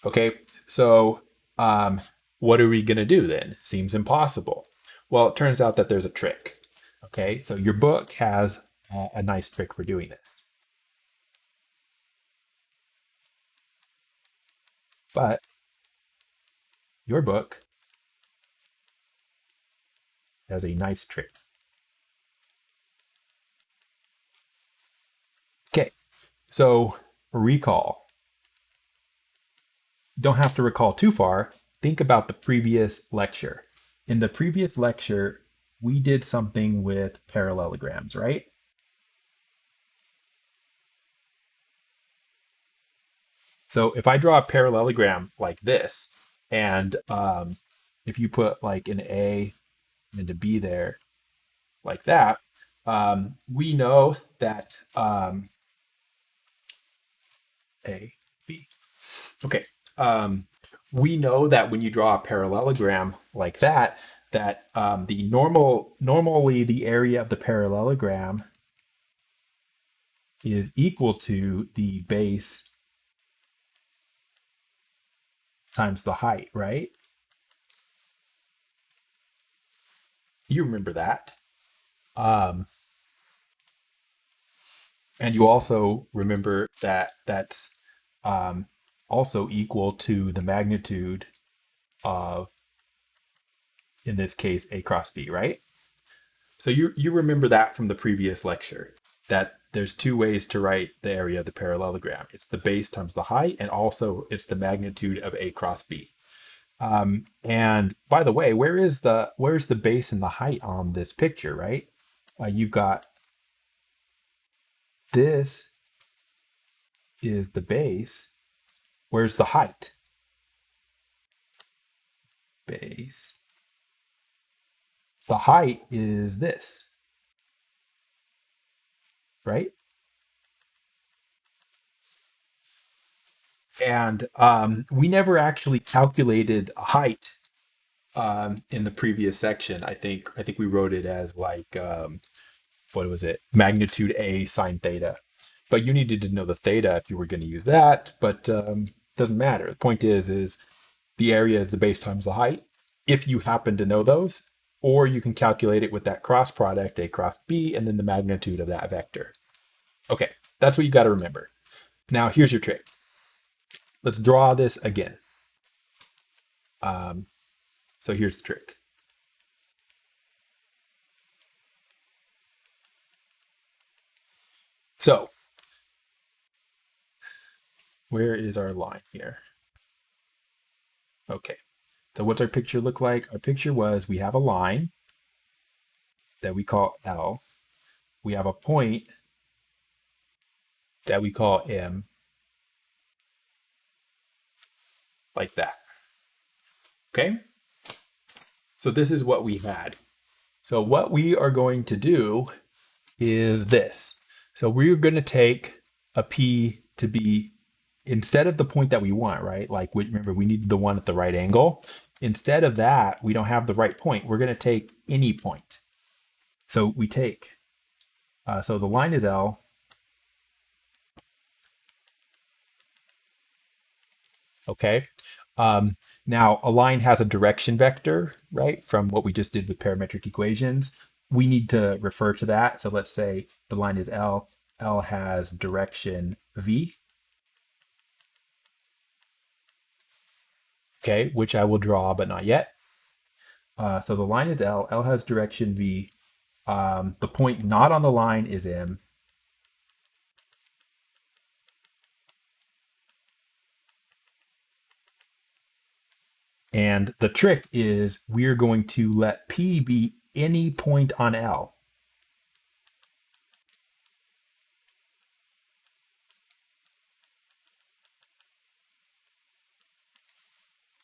Okay, so what are we going to do then? Seems impossible. Well, it turns out that there's a trick. Okay, so your book has a nice trick for doing this. But your book has a nice trick. Okay, so recall. Don't have to recall too far. Think about the previous lecture. In the previous lecture, we did something with parallelograms, right? So if I draw a parallelogram like this, and if you put like an A and a B there, like that, we know that A, B. Okay. We know that when you draw a parallelogram like that, that normally the area of the parallelogram is equal to the base times the height, right? You remember that. Um, and you also remember that that's um, also equal to the magnitude of, in this case, A cross B, right? So you remember that from the previous lecture, that there's two ways to write the area of the parallelogram. It's the base times the height, and also it's the magnitude of A cross B. And by the way, where's the base and the height on this picture, right? You've got this is the base. Where's the height? Base. The height is this, right? And we never actually calculated a height in the previous section. I think we wrote it as like what was it? Magnitude A sine theta. But you needed to know the theta if you were going to use that. But doesn't matter. The point is the area is the base times the height. If you happen to know those, or you can calculate it with that cross product, A cross B, and then the magnitude of that vector. Okay, that's what you got to remember. Now here's your trick. Let's draw this again. So here's the trick. So where is our line here? Okay, so what's our picture look like? Our picture was we have a line that we call L. We have a point that we call M, like that. Okay, so this is what we had. So what we are going to do is this. So we're going to take a P to be, instead of the point that we want, right? Like, remember, we need the one at the right angle. Instead of that, we don't have the right point. We're going to take any point. So we take, so the line is L. Okay. Um, Now, a line has a direction vector, right? From what we just did with parametric equations. We need to refer to that. So let's say the line is L. L has direction V, okay, which I will draw, but not yet. So the line is L. L has direction V. The point not on the line is M. And the trick is we're going to let P be any point on L.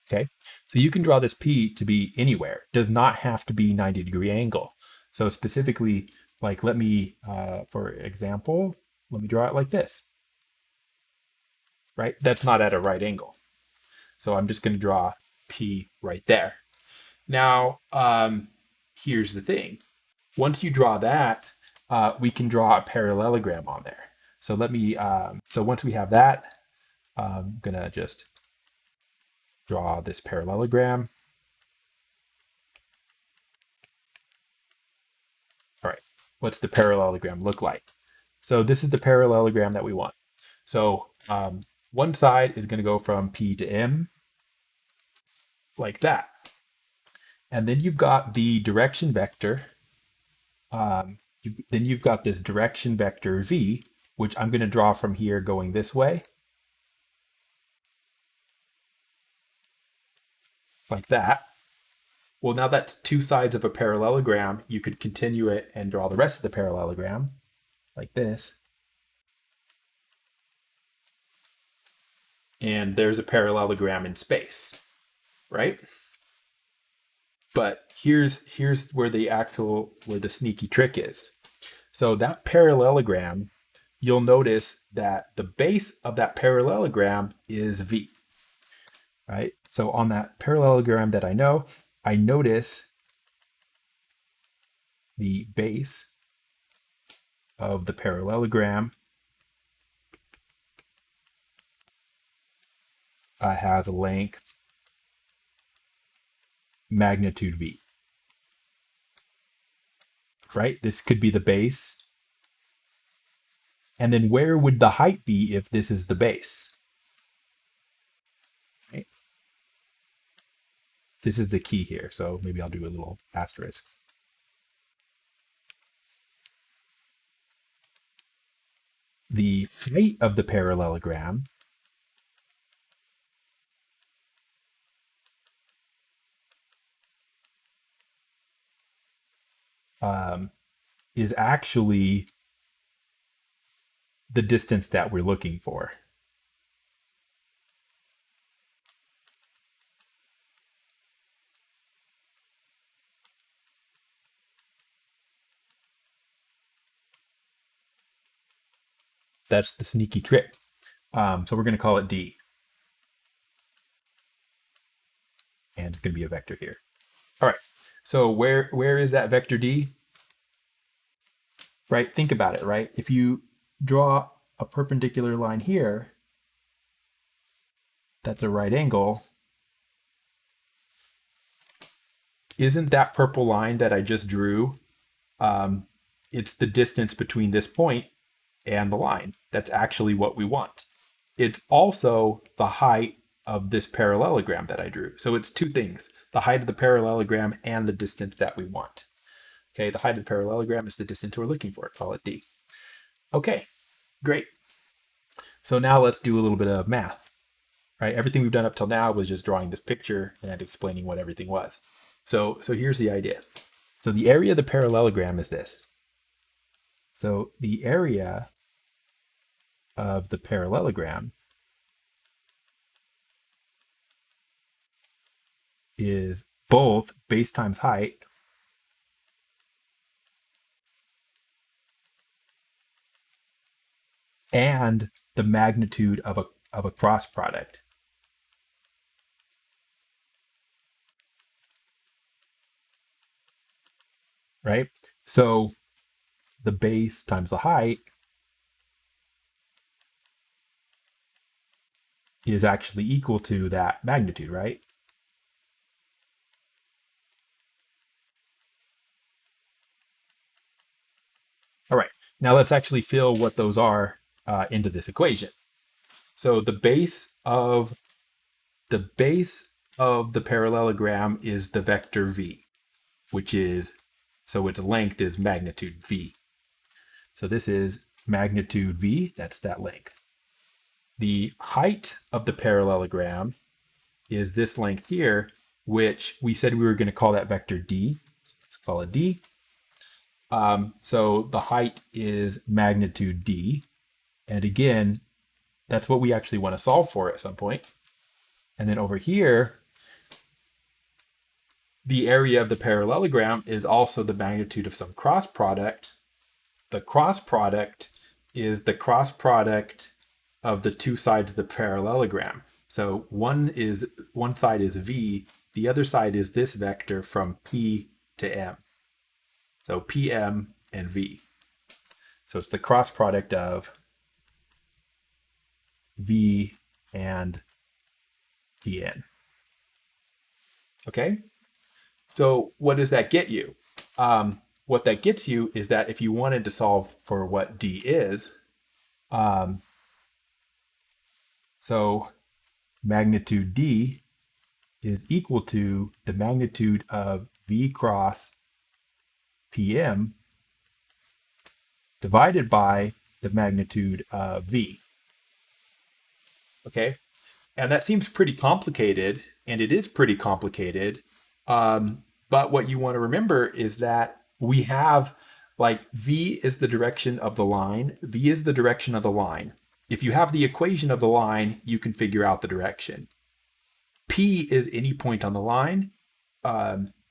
Okay, so you can draw this P to be anywhere. It does not have to be 90-degree angle. So specifically, like let me, for example, let me draw it like this, right? That's not at a right angle. So I'm just going to draw P right there. Now, here's the thing. Once you draw that, we can draw a parallelogram on there. So let me, so once we have that, I'm going to just draw this parallelogram. All right, what's the parallelogram look like? So this is the parallelogram that we want. So one side is going to go from P to M like that. And then you've got the direction vector. Then you've got this direction vector V, which I'm going to draw from here going this way, like that. Well, now that's two sides of a parallelogram. You could continue it and draw the rest of the parallelogram like this. And there's a parallelogram in space, right? But here's where the sneaky trick is. So that parallelogram, you'll notice that the base of that parallelogram is V, right? So on that parallelogram that I notice the base of the parallelogram has a length magnitude V, right? This could be the base. And then where would the height be if this is the base? Right? This is the key here. So maybe I'll do a little asterisk. The height of the parallelogram um, is actually the distance that we're looking for. That's the sneaky trick. So we're going to call it D. And it's going to be a vector here. All right. So where is that vector D? Right? Think about it, right? If you draw a perpendicular line here, that's a right angle. Isn't that purple line that I just drew? It's the distance between this point and the line. That's actually what we want. It's also the height of this parallelogram that I drew. So it's two things, the height of the parallelogram and the distance that we want. Okay, the height of the parallelogram is the distance we're looking for. Call it D. Okay, great. So now let's do a little bit of math. Right? Everything we've done up till now was just drawing this picture and explaining what everything was. So here's the idea. So the area of the parallelogram is this. So the area of the parallelogram is both base times height and the magnitude of a cross product. Right? So the base times the height is actually equal to that magnitude, right? All right, now let's actually fill what those are into this equation. So the base of the parallelogram is the vector v, which is, so its length is magnitude v. So this is magnitude v, that's that length. The height of the parallelogram is this length here, which we said we were going to call that vector d. So let's call it d. So the height is magnitude d. And again, that's what we actually want to solve for at some point. And then over here, the area of the parallelogram is also the magnitude of some cross product. The cross product is the cross product of the two sides of the parallelogram. So one side is v, the other side is this vector from p to m. So pm and v. So it's the cross product of v and pn. Okay? So what does that get you? What that gets you is that if you wanted to solve for what d is, so magnitude d is equal to the magnitude of v cross pm divided by the magnitude of v. Okay? And that seems pretty complicated, and it is pretty complicated. But what you want to remember is that we have, like, v is the direction of the line. V is the direction of the line. If you have the equation of the line, you can figure out the direction. P is any point on the line.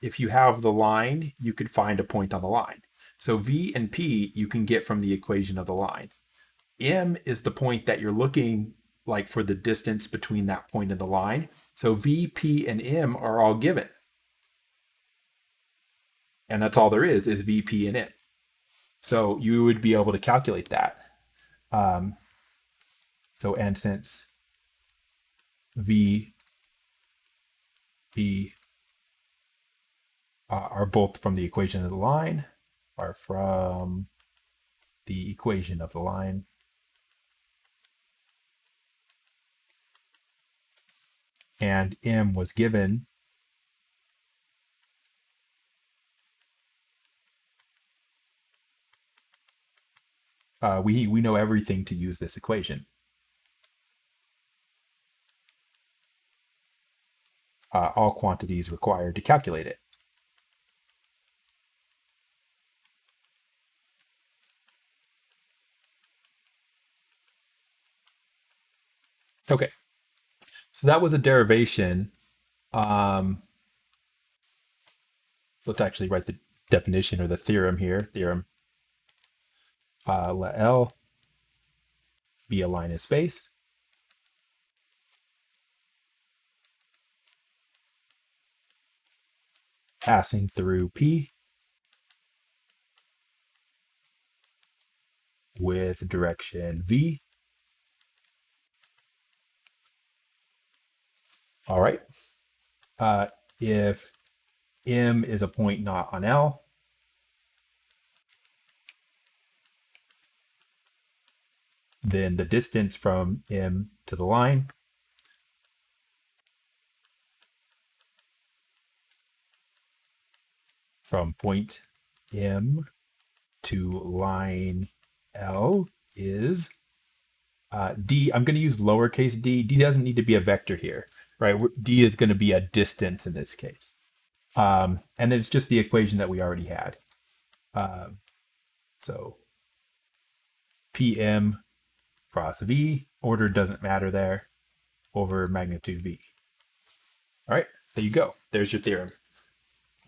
If you have the line, you could find a point on the line. So V and P you can get from the equation of the line. M is the point that you're looking like for the distance between that point and the line. So V, P, and M are all given. And that's all there is V, P, and M. So you would be able to calculate that. And since V, P are both from the equation of the line, are from the equation of the line, and M was given, we know everything to use this equation. All quantities required to calculate it. Okay, so that was a derivation. Let's actually write the definition or the theorem here. Theorem, let L be a line in space. Passing through P with direction V. All right. If M is a point not on L, then the distance from M to the line from point M to line L is D. I'm going to use lowercase d. D doesn't need to be a vector here, right? D is going to be a distance in this case. And then it's just the equation that we already had. So PM cross V, order doesn't matter there, over magnitude V. All right, there you go. There's your theorem.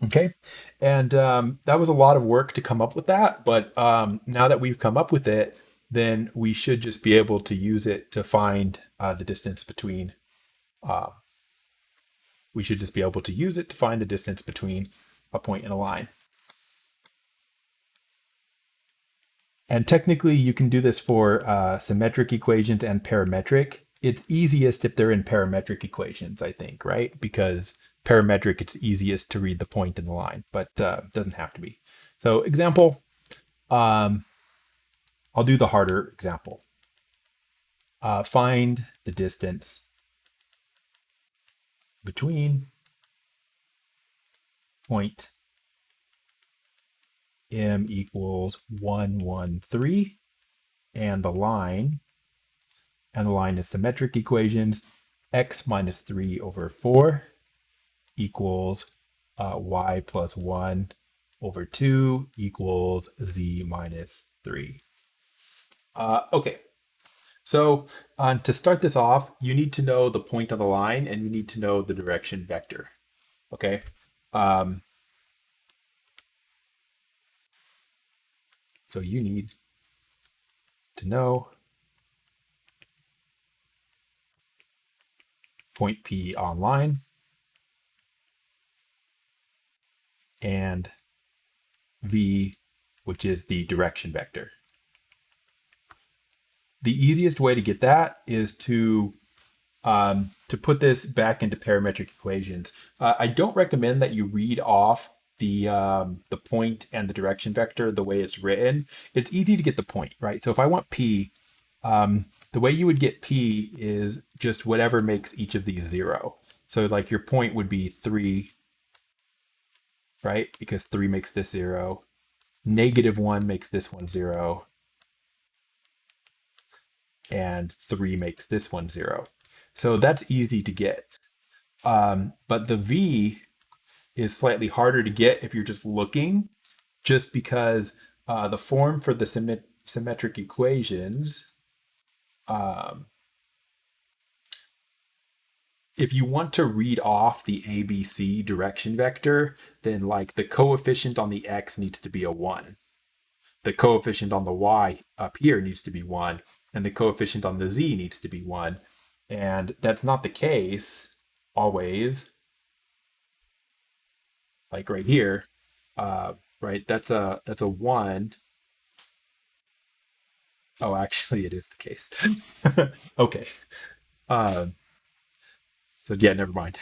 Okay, and that was a lot of work to come up with that, but now that we've come up with it, then we should just be able to use it to find the distance between, we should just be able to use it to find the distance between a point and a line. And technically you can do this for symmetric equations and parametric. it's easiest if they're in parametric equations, I think, right? Because parametric, it's easiest to read the point in the line, but it doesn't have to be. So example, um, I'll do the harder example. Find the distance between point m equals 1, 1, 3 and the line, is symmetric equations, x minus 3 over 4 equals y plus 1 over 2 equals z minus 3. Okay, so to start this off, you need to know the point on the line and you need to know the direction vector. Okay. Um, so you need to know point P on line and V, which is the direction vector. The easiest way to get that is to put this back into parametric equations. I don't recommend that you read off the point and the direction vector the way it's written. It's easy to get the point, right? So if I want P, the way you would get P is just whatever makes each of these 0. So like your point would be 3, right? Because 3 makes this 0. -1 makes this one 0. And 3 makes this one 0. So that's easy to get. But the V is slightly harder to get if you're just looking, just because the form for the symmetric equations, if you want to read off the ABC direction vector, then like the coefficient on the X needs to be a 1. The coefficient on the Y up here needs to be 1. And the coefficient on the Z needs to be 1. And that's not the case always. Like right here, right? That's a 1. Oh, actually, it is the case. Okay. Uh, so yeah, never mind.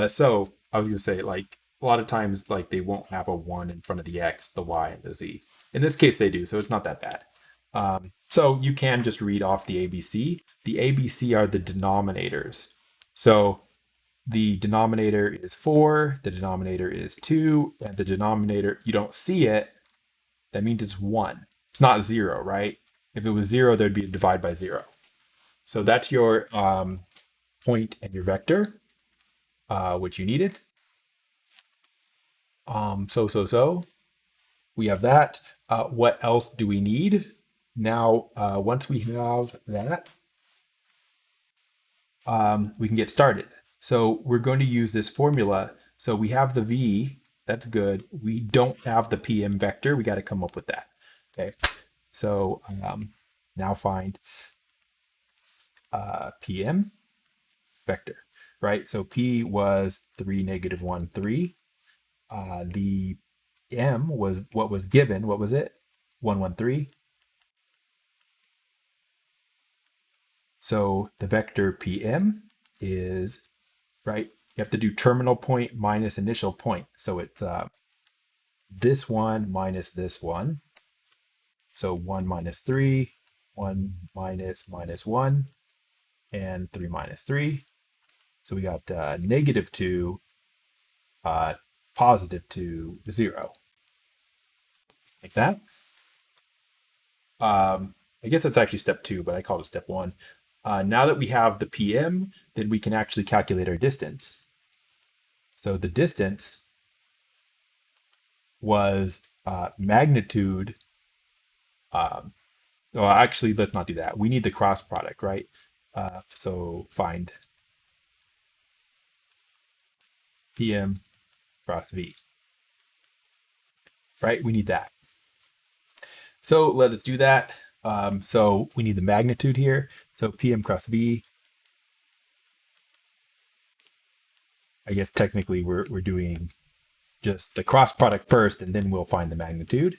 So I was gonna say, like, a lot of times, like, they won't have a 1 in front of the X, the Y, and the Z. In this case, they do, so it's not that bad. So you can just read off the ABC. The ABC are the denominators. So the denominator is 4, the denominator is 2, and the denominator, you don't see it, that means it's 1. It's not 0, right? If it was 0, there'd be a divide by 0. So that's your point and your vector, which you needed. So we have that. What else do we need? Now, once we have that, we can get started. So we're going to use this formula. So we have the V, that's good. We don't have the PM vector. We got to come up with that. Okay. So now find PM vector, right? So P was 3, -1, 3. The M was what was given. What was it? 1, 1, 3. So the vector PM is, right? You have to do terminal point minus initial point. So it's this one minus this one. So 1 minus 3, 1 minus minus 1, and 3 minus 3. So we got -2, +2, 0. Like that. I guess that's actually step 2, but I called it step 1. Now that we have the PM, then we can actually calculate our distance. So the distance was magnitude. Well, actually, let's not do that. We need the cross product, right? So find PM cross V, right? We need that. So let us do that. So we need the magnitude here. So PM cross V. I guess technically we're doing just the cross product first, and then we'll find the magnitude.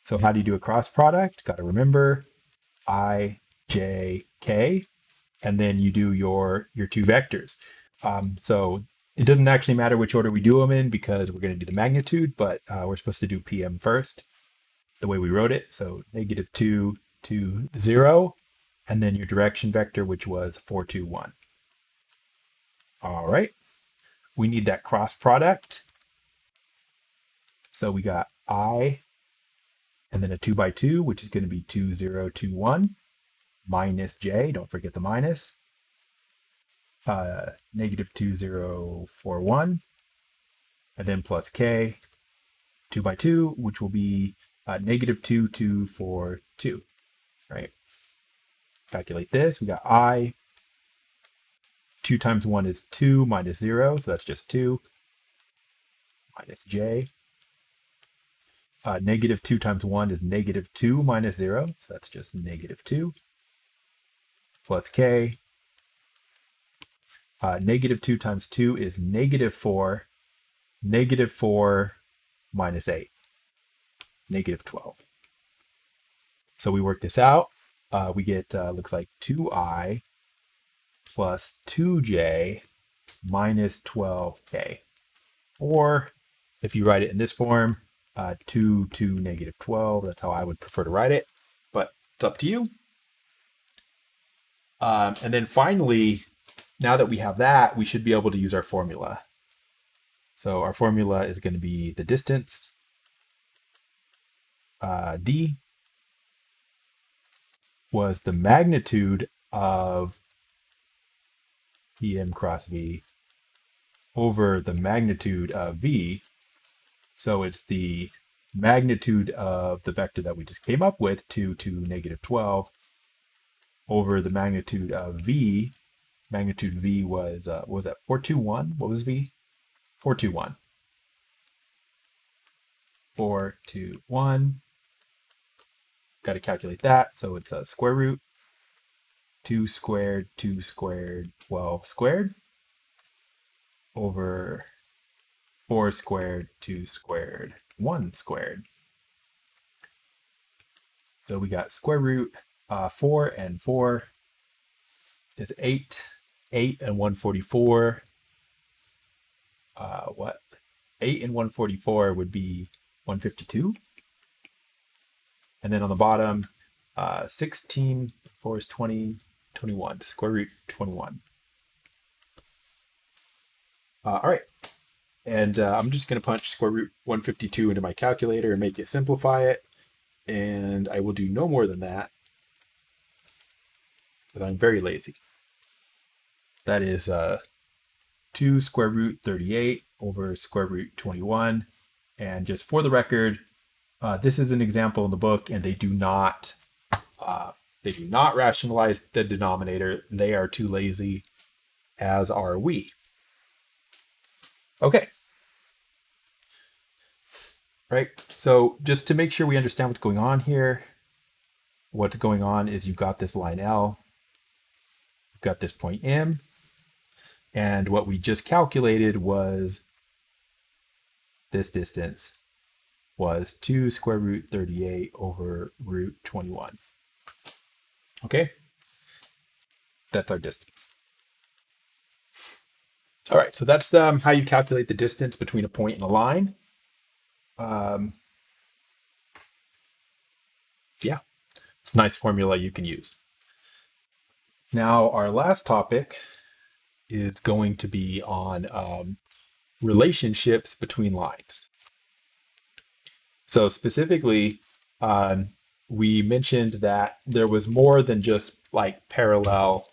So how do you do a cross product? Got to remember I, J, K. and then you do your two vectors. So it doesn't actually matter which order we do them in because we're going to do the magnitude, but we're supposed to do PM first, the way we wrote it. So -2 to 0, and then your direction vector, which was 4, 2, 1. All right. We need that cross product. So we got I and then a 2 by 2, which is going to be 2, 0, 2, 1, minus j, don't forget the minus, -2, 0, 4, 1, and then plus k, 2 by 2, which will be -2, 2, 4, 2, right? Calculate this. We got I. 2 times 1 is 2 minus 0, so that's just 2, minus j. -2 times 1 is -2 minus 0, so that's just -2, plus k. -2 times 2 is -4, -4 minus 8, -12. So we work this out. We get, looks like 2i plus 2j minus 12k. Or if you write it in this form, 2 to -12. That's how I would prefer to write it, but it's up to you. And then finally, now that we have that, we should be able to use our formula. So our formula is going to be the distance, d, was the magnitude of PM cross V over the magnitude of V. So it's the magnitude of the vector that we just came up with, 2 to -12, over the magnitude of V. Magnitude V was, what was that, 421? What was V? 421. 421. Got to calculate that. So it's a square root 2 squared, 2 squared, 12 squared over 4 squared, 2 squared, 1 squared. So we got square root 4 and 4 is 8. 8 and 144. What? 8 and 144 would be 152. And then on the bottom, 16, 4 is 20, 21, square root 21. All right. And I'm just going to punch square root 152 into my calculator and make it simplify it. And I will do no more than that because I'm very lazy. That is 2 square root 38 over square root 21. And just for the record, this is an example in the book, and they do not rationalize the denominator. They are too lazy, as are we. Okay. Right. So just to make sure we understand what's going on here, what's going on is you've got this line L, you've got this point M, and what we just calculated was this distance was 2 square root 38 over root 21. Okay, that's our distance. All right, so that's how you calculate the distance between a point and a line. Yeah, it's a nice formula you can use. Now, our last topic is going to be on relationships between lines. So specifically, we mentioned that there was more than just like parallel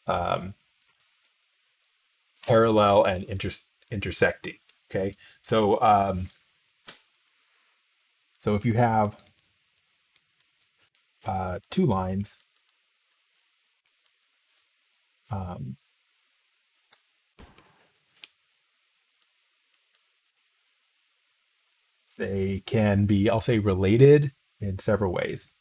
and intersecting. Okay, so so if you have two lines, they can be, I'll say, related in several ways.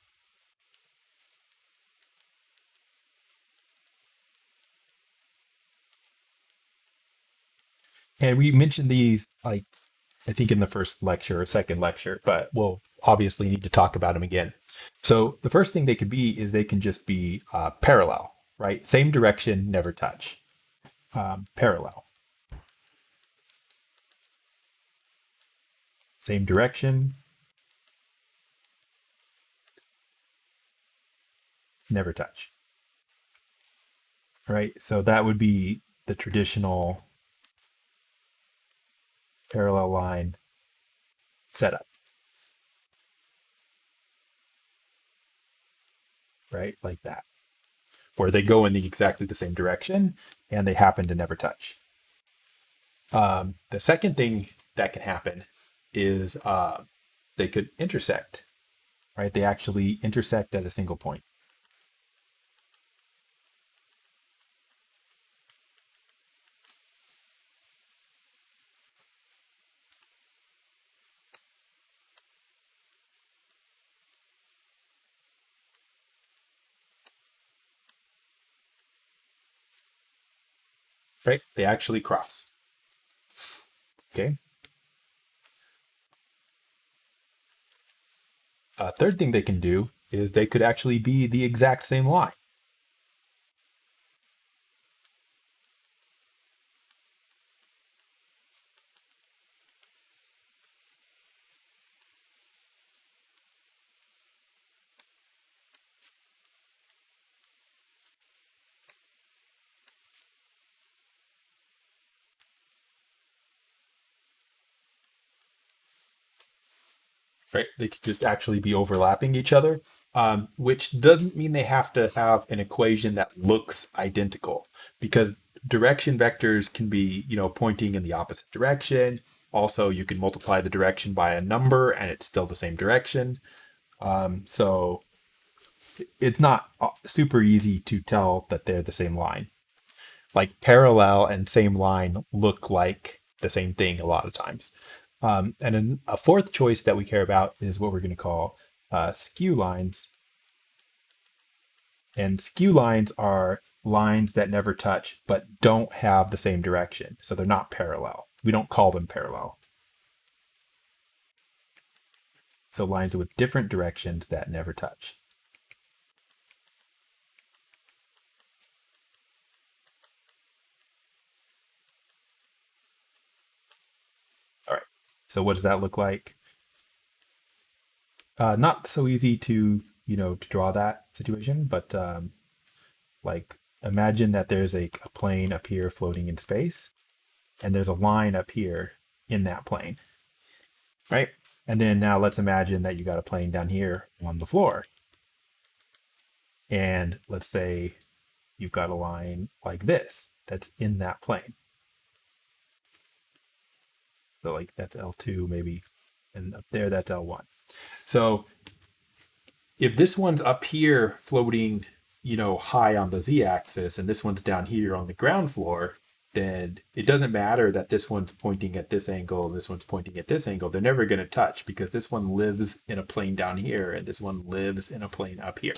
And we mentioned these, like, I think in the first lecture or second lecture, but we'll obviously need to talk about them again. So the first thing they could be is they can just be parallel. right? Same direction, never touch. Parallel, same direction, never touch, right? So that would be the traditional parallel line setup, right? Like that, where they go in the exactly the same direction and they happen to never touch. The second thing that can happen is they could intersect, right? They actually intersect at a single point, right? They actually cross. Okay. A third thing they can do is they could actually be the exact same line. Right? They could just actually be overlapping each other, which doesn't mean they have to have an equation that looks identical because direction vectors can be, pointing in the opposite direction. Also, you can multiply the direction by a number and it's still the same direction. So it's not super easy to tell that they're the same line. Like parallel and same line look like the same thing a lot of times. And then a fourth choice that we care about is what we're going to call skew lines. And skew lines are lines that never touch but don't have the same direction. So they're not parallel. We don't call them parallel. So lines with different directions that never touch. All right. So what does that look like? Not so easy to, to draw that situation, but like imagine that there's a plane up here floating in space, and there's a line up here in that plane, right? And then now let's imagine that you got a plane down here on the floor. And let's say you've got a line like this that's in that plane. So like that's L2 maybe, and up there that's L1. So if this one's up here floating, high on the z-axis, and this one's down here on the ground floor, then it doesn't matter that this one's pointing at this angle and this one's pointing at this angle. They're never going to touch because this one lives in a plane down here and this one lives in a plane up here.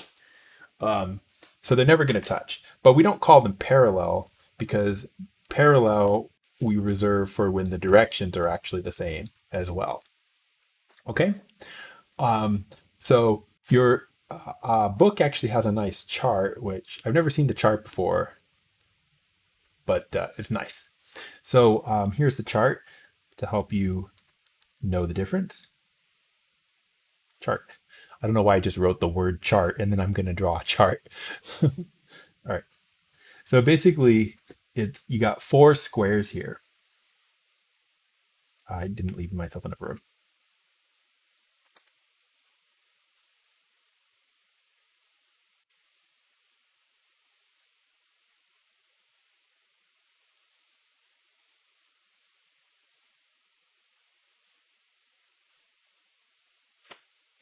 So they're never going to touch. But we don't call them parallel because parallel we reserve for when the directions are actually the same as well. Okay? So your book actually has a nice chart, which I've never seen the chart before, but it's nice. So here's the chart to help you know the difference. Chart. I don't know why I just wrote the word chart and then I'm going to draw a chart. All right. So basically, you got four squares here. I didn't leave myself enough room.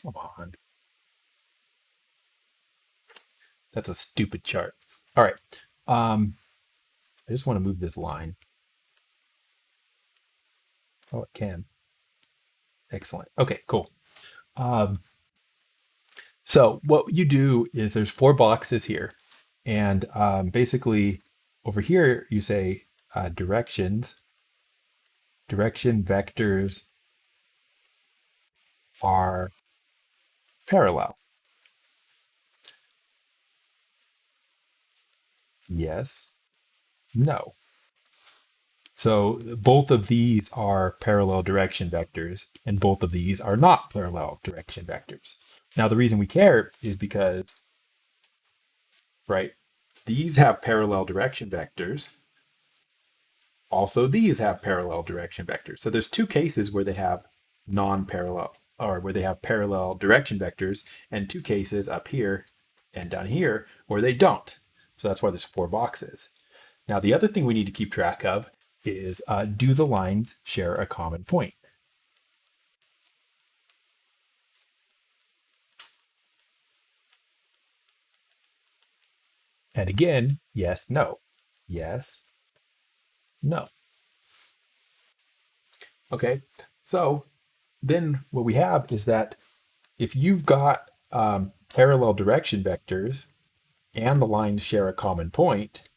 Come on. That's a stupid chart. All right. I just want to move this line. Oh, it can. Excellent. Okay, cool. Um, so what you do is there's four boxes here. And basically over here, you say directions. Direction vectors are parallel. Yes, no. So both of these are parallel direction vectors, and both of these are not parallel direction vectors. Now, the reason we care is because, right, these have parallel direction vectors. Also, these have parallel direction vectors. So there's two cases where they have non-parallel, or where they have parallel direction vectors, and two cases up here and down here where they don't. So that's why there's four boxes. Now, the other thing we need to keep track of is, do the lines share a common point? And again, yes, no. Yes, no. Okay, so then what we have is that if you've got parallel direction vectors and the lines share a common point,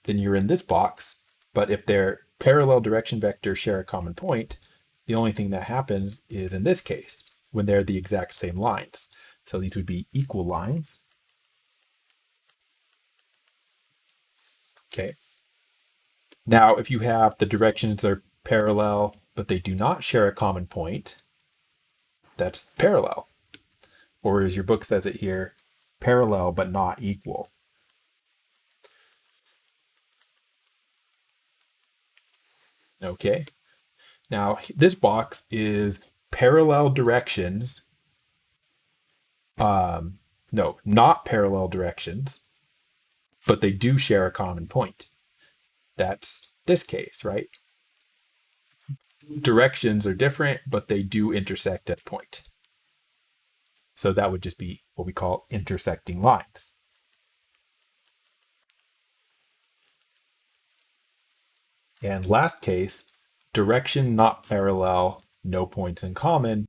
then you're in this box. But if their parallel direction vectors share a common point, the only thing that happens is in this case, when they're the exact same lines. So these would be equal lines. Okay. Now, if you have the directions are parallel, but they do not share a common point, that's parallel. Or as your book says it here, parallel but not equal. Okay. Now, this box is parallel directions. No, not parallel directions, but they do share a common point. That's this case, right? Directions are different, but they do intersect at a point. So that would just be what we call intersecting lines. And last case, direction not parallel, no points in common.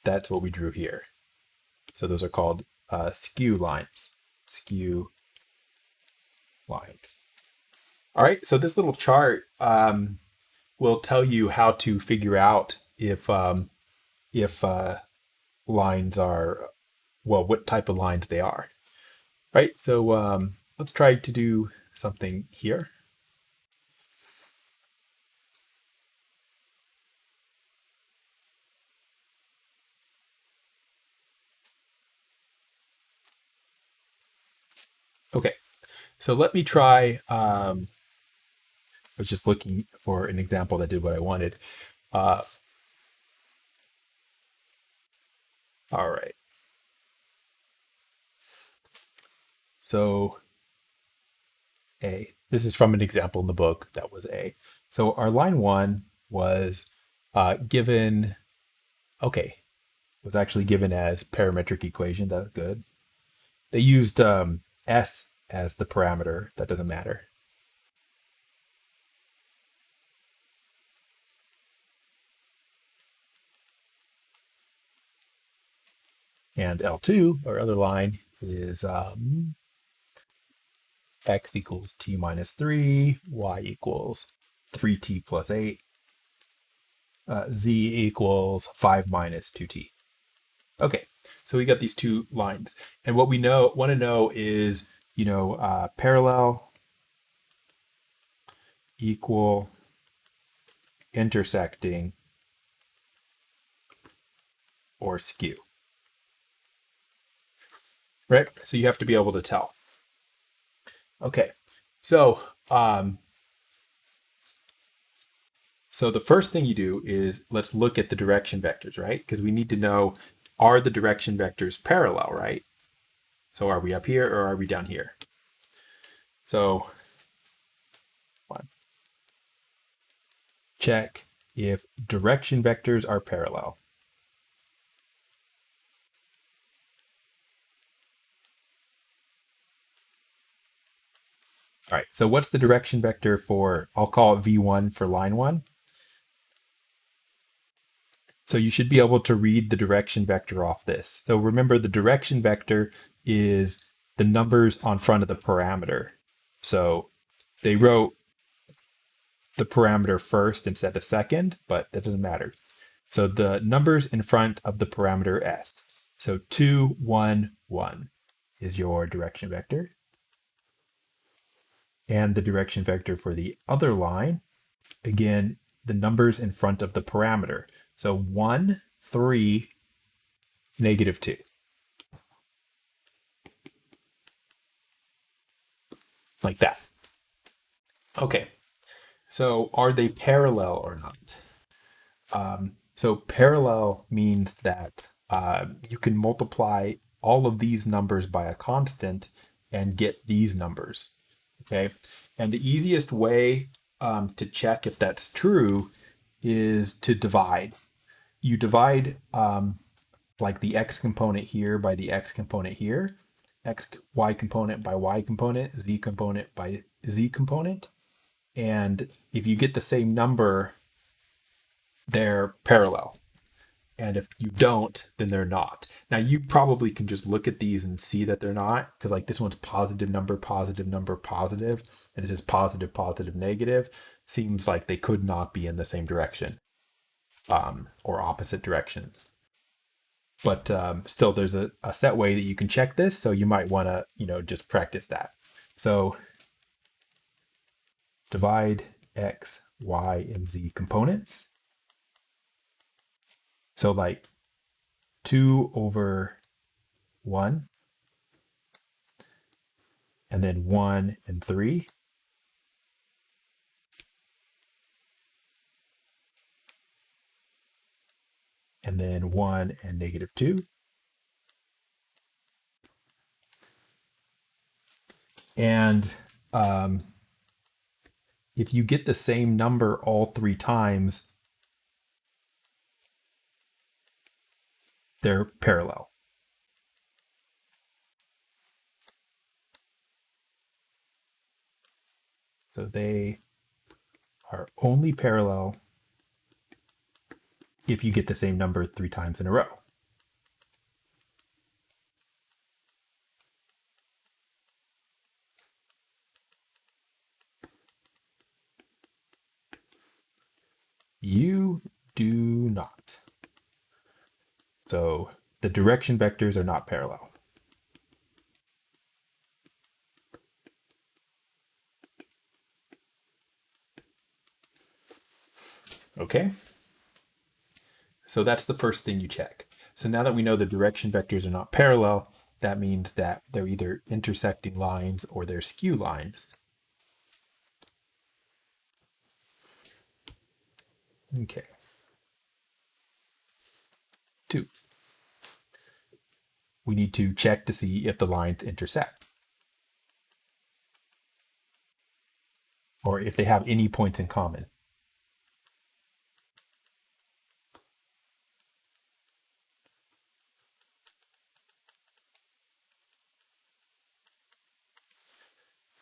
That's what we drew here. So those are called skew lines. Skew lines. All right, so this little chart will tell you how to figure out if lines are, well, what type of lines they are. Right, so let's try to do something here. Okay, so let me try. I was just looking for an example that did what I wanted. Uh, all right, so A. This is from an example in the book that was A. So our line one was given, okay, was actually given as parametric equation. That's good. They used S as the parameter. That doesn't matter. And L2, our other line, is x equals t minus 3, y equals 3t plus 8, z equals 5 minus 2t. Okay, so we got these two lines. And what we want to know is, parallel, equal, intersecting, or skew. Right? So you have to be able to tell. Okay, so so the first thing you do is let's look at the direction vectors, right? Because we need to know, are the direction vectors parallel, right? So are we up here or are we down here? So one, check if direction vectors are parallel. All right, so what's the direction vector for, I'll call it V1 for line one. So you should be able to read the direction vector off this. So remember, the direction vector is the numbers on front of the parameter. So they wrote the parameter first instead of second, but that doesn't matter. So the numbers in front of the parameter S. So 2, 1, 1 is your direction vector. And the direction vector for the other line, again, the numbers in front of the parameter. So 1, 3, -2. Like that. Okay, so are they parallel or not? So parallel means that you can multiply all of these numbers by a constant and get these numbers. Okay, and the easiest way to check if that's true is to divide. You divide like the x component here by the x component here, y component by y component, z component by z component, and if you get the same number, they're parallel. And if you don't, then they're not. Now you probably can just look at these and see that they're not, because like this one's positive number, positive number, positive, and this is positive, positive, negative. Seems like they could not be in the same direction, or opposite directions. But still, there's a set way that you can check this, so you might want to, just practice that. So divide x, y, and z components. So like 2 over 1, and then 1 and 3. And then 1 and -2. And if you get the same number all 3 times, they're parallel. So they are only parallel if you get the same number 3 times in a row. You do not. So the direction vectors are not parallel. Okay? So that's the first thing you check. So now that we know the direction vectors are not parallel, that means that they're either intersecting lines or they're skew lines. Okay. 2. We need to check to see if the lines intersect, or if they have any points in common.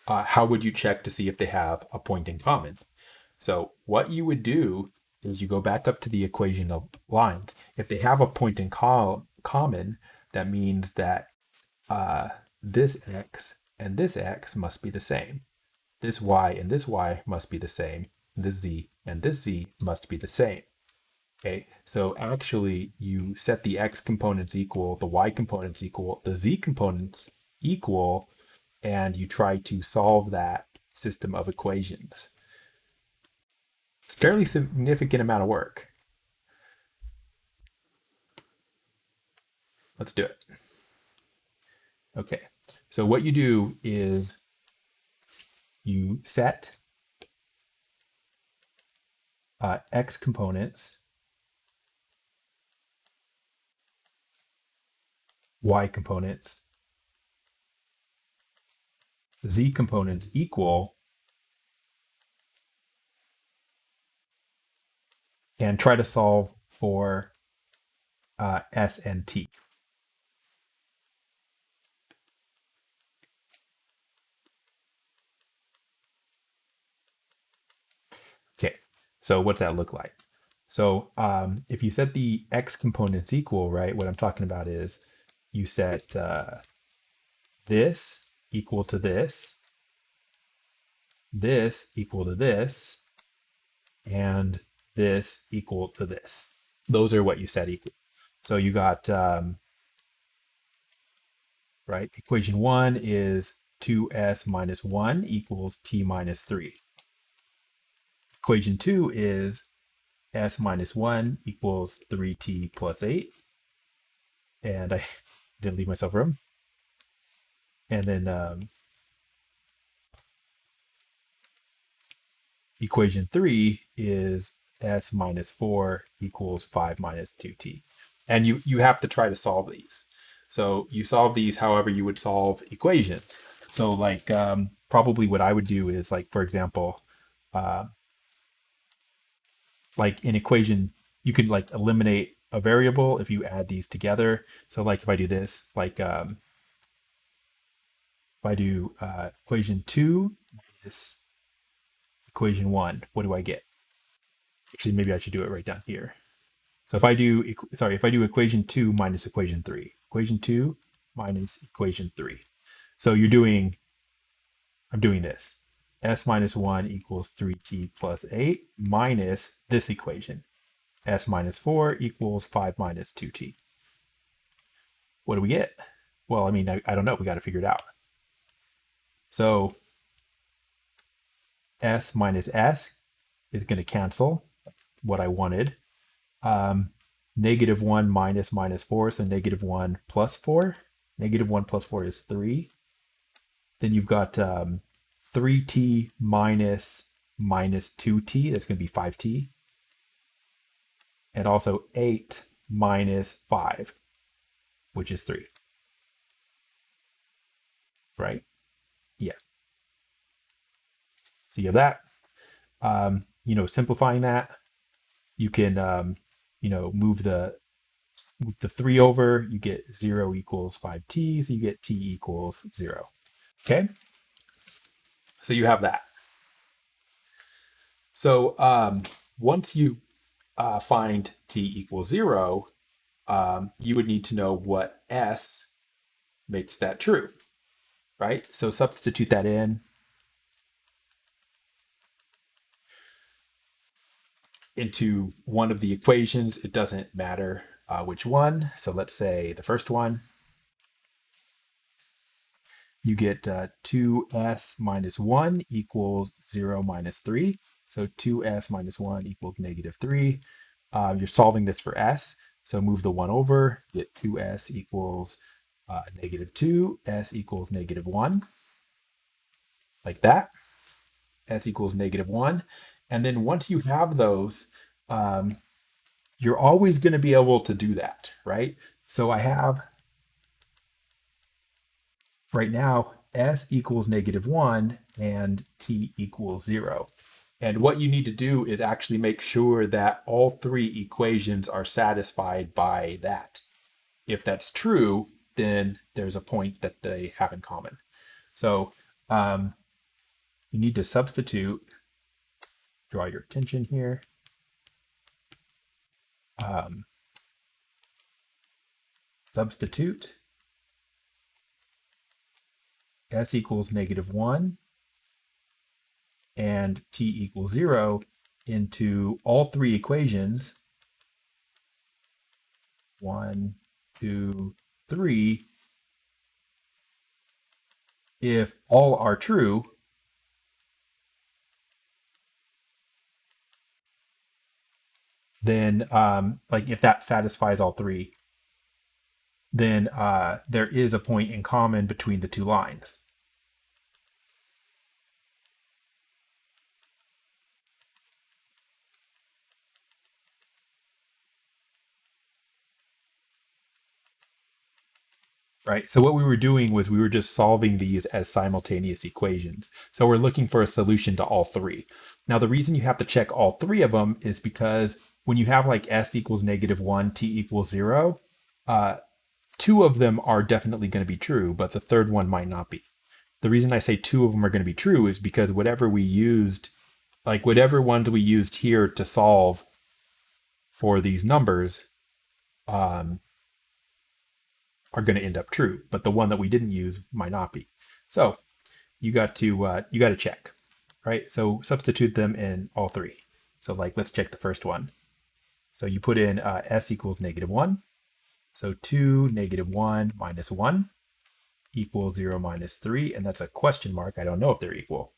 How would you check to see if they have a point in common? So what you would do is you go back up to the equation of lines. If they have a point in common, that means that this x and this x must be the same. This y and this y must be the same. This z and this z must be the same. Okay, so actually you set the x components equal, the y components equal, the z components equal, and you try to solve that system of equations. It's a fairly significant amount of work. Let's do it. Okay, so what you do is you set x components, y components, z components equal, and try to solve for s and t. Okay, so what's that look like? So if you set the x components equal, right, what I'm talking about is you set this equal to this equal to this, and this equal to this. Those are what you set equal. So you got, right, equation 1 is 2s minus 1 equals t minus 3. Equation 2 is s minus 1 equals 3t plus 8. And I didn't leave myself room. And then equation 3 is s minus 4 equals 5 minus 2t. And you have to try to solve these. So you solve these however you would solve equations. So like probably what I would do is like, for example, like in equation, you can like eliminate a variable if you add these together. So like if I do this, like if I do equation 2 minus equation 1, what do I get? Actually, maybe I should do it right down here. So if I do, if I do equation 2 minus equation 3, equation 2 minus equation 3. So I'm doing this. S minus 1 equals 3t plus 8 minus this equation. S minus 4 equals 5 minus 2t. What do we get? Well, I mean, I don't know. We got to figure it out. So S minus S is going to cancel what I wanted. Negative 1 minus minus 4, so negative 1 plus 4. Negative 1 plus 4 is 3. Then you've got 3t minus minus 2t. That's going to be 5t. And also 8 minus 5, which is 3. Right? Yeah. So you have that. Simplifying that, you can, move the 3 over. You get 0 equals 5t. So you get t equals 0. Okay. So you have that. So once you find t equals 0, you would need to know what s makes that true, right? So substitute that into one of the equations. It doesn't matter which one. So let's say the first one. You get 2s minus 1 equals 0 minus 3. So 2s minus 1 equals negative 3. You're solving this for s. So move the 1 over, get 2s equals negative 2, s equals negative 1. Like that. S equals negative 1. And then once you have those, you're always going to be able to do that, right? So I have right now s equals negative 1 and t equals 0. And what you need to do is actually make sure that all three equations are satisfied by that. If that's true, then there's a point that they have in common. So you need to substitute, draw your attention here. Substitute s equals negative 1 and t equals 0 into all three equations. 1, 2, 3. If all are true, then like if that satisfies all three, then there is a point in common between the two lines. Right. So what we were doing was we were just solving these as simultaneous equations. So we're looking for a solution to all three. Now, the reason you have to check all three of them is because when you have like s equals negative 1, t equals 0, two of them are definitely going to be true, but the third one might not be. The reason I say two of them are going to be true is because whatever ones we used here to solve for these numbers, are going to end up true, but the one that we didn't use might not be. So you got to check, right? So substitute them in all three. So like, let's check the first one. So you put in s equals negative 1. So 2, negative 1, minus 1. equals 0 minus 3, and that's a question mark. I don't know if they're equal.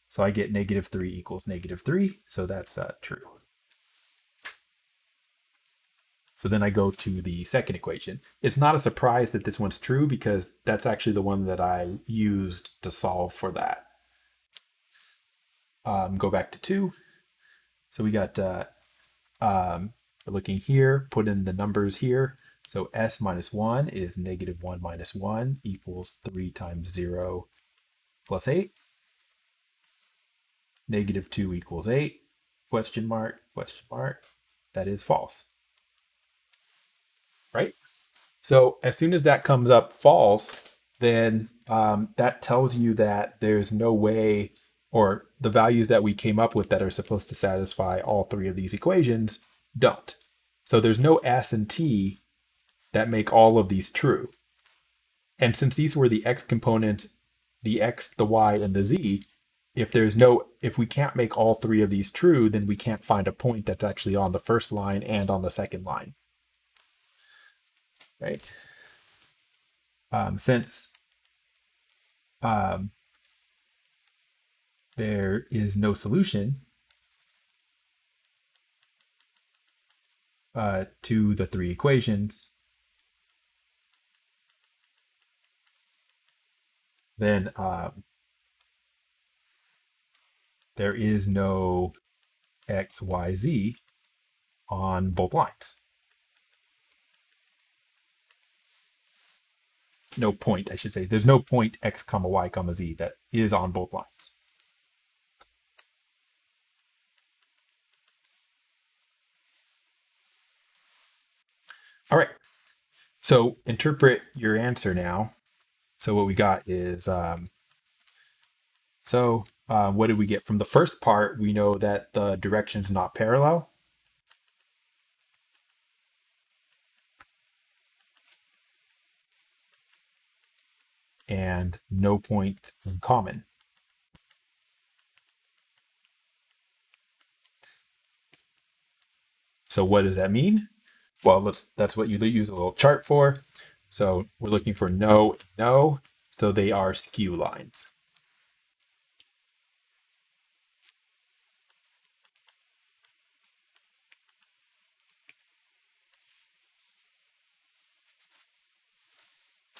So I get negative 3 equals negative 3, so that's true. So then I go to the second equation. It's not a surprise that this one's true because that's actually the one that I used to solve for that. Go back to 2. So we got, looking here, put in the numbers here. So s minus 1 is negative 1 minus 1 equals 3 times 0 plus 8. Negative 2 equals 8. Question mark, question mark. That is false, right? So as soon as that comes up false, then that tells you that there's no way, or the values that we came up with that are supposed to satisfy all three of these equations don't. So there's no s and t that make all of these true. And since these were the x components, the x, the y, and the z, if we can't make all three of these true, then we can't find a point that's actually on the first line and on the second line, right? Since there is no solution to the three equations, then there is no x, y, z on both lines. No point, I should say. There's no point x comma y comma z that is on both lines. All right. So interpret your answer now. So what we got is, what did we get? From the first part, we know that the direction's not parallel. And no point in common. So what does that mean? Well, that's what you use a little chart for. So we're looking for no and no. So they are skew lines.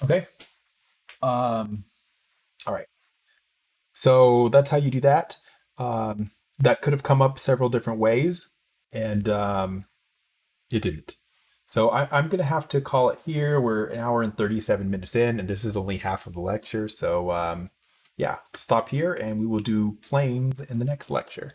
Okay. All right. So that's how you do that. That could have come up several different ways, and it didn't. So I'm going to have to call it here. We're an hour and 37 minutes in, and this is only half of the lecture. So yeah, stop here, and we will do planes in the next lecture.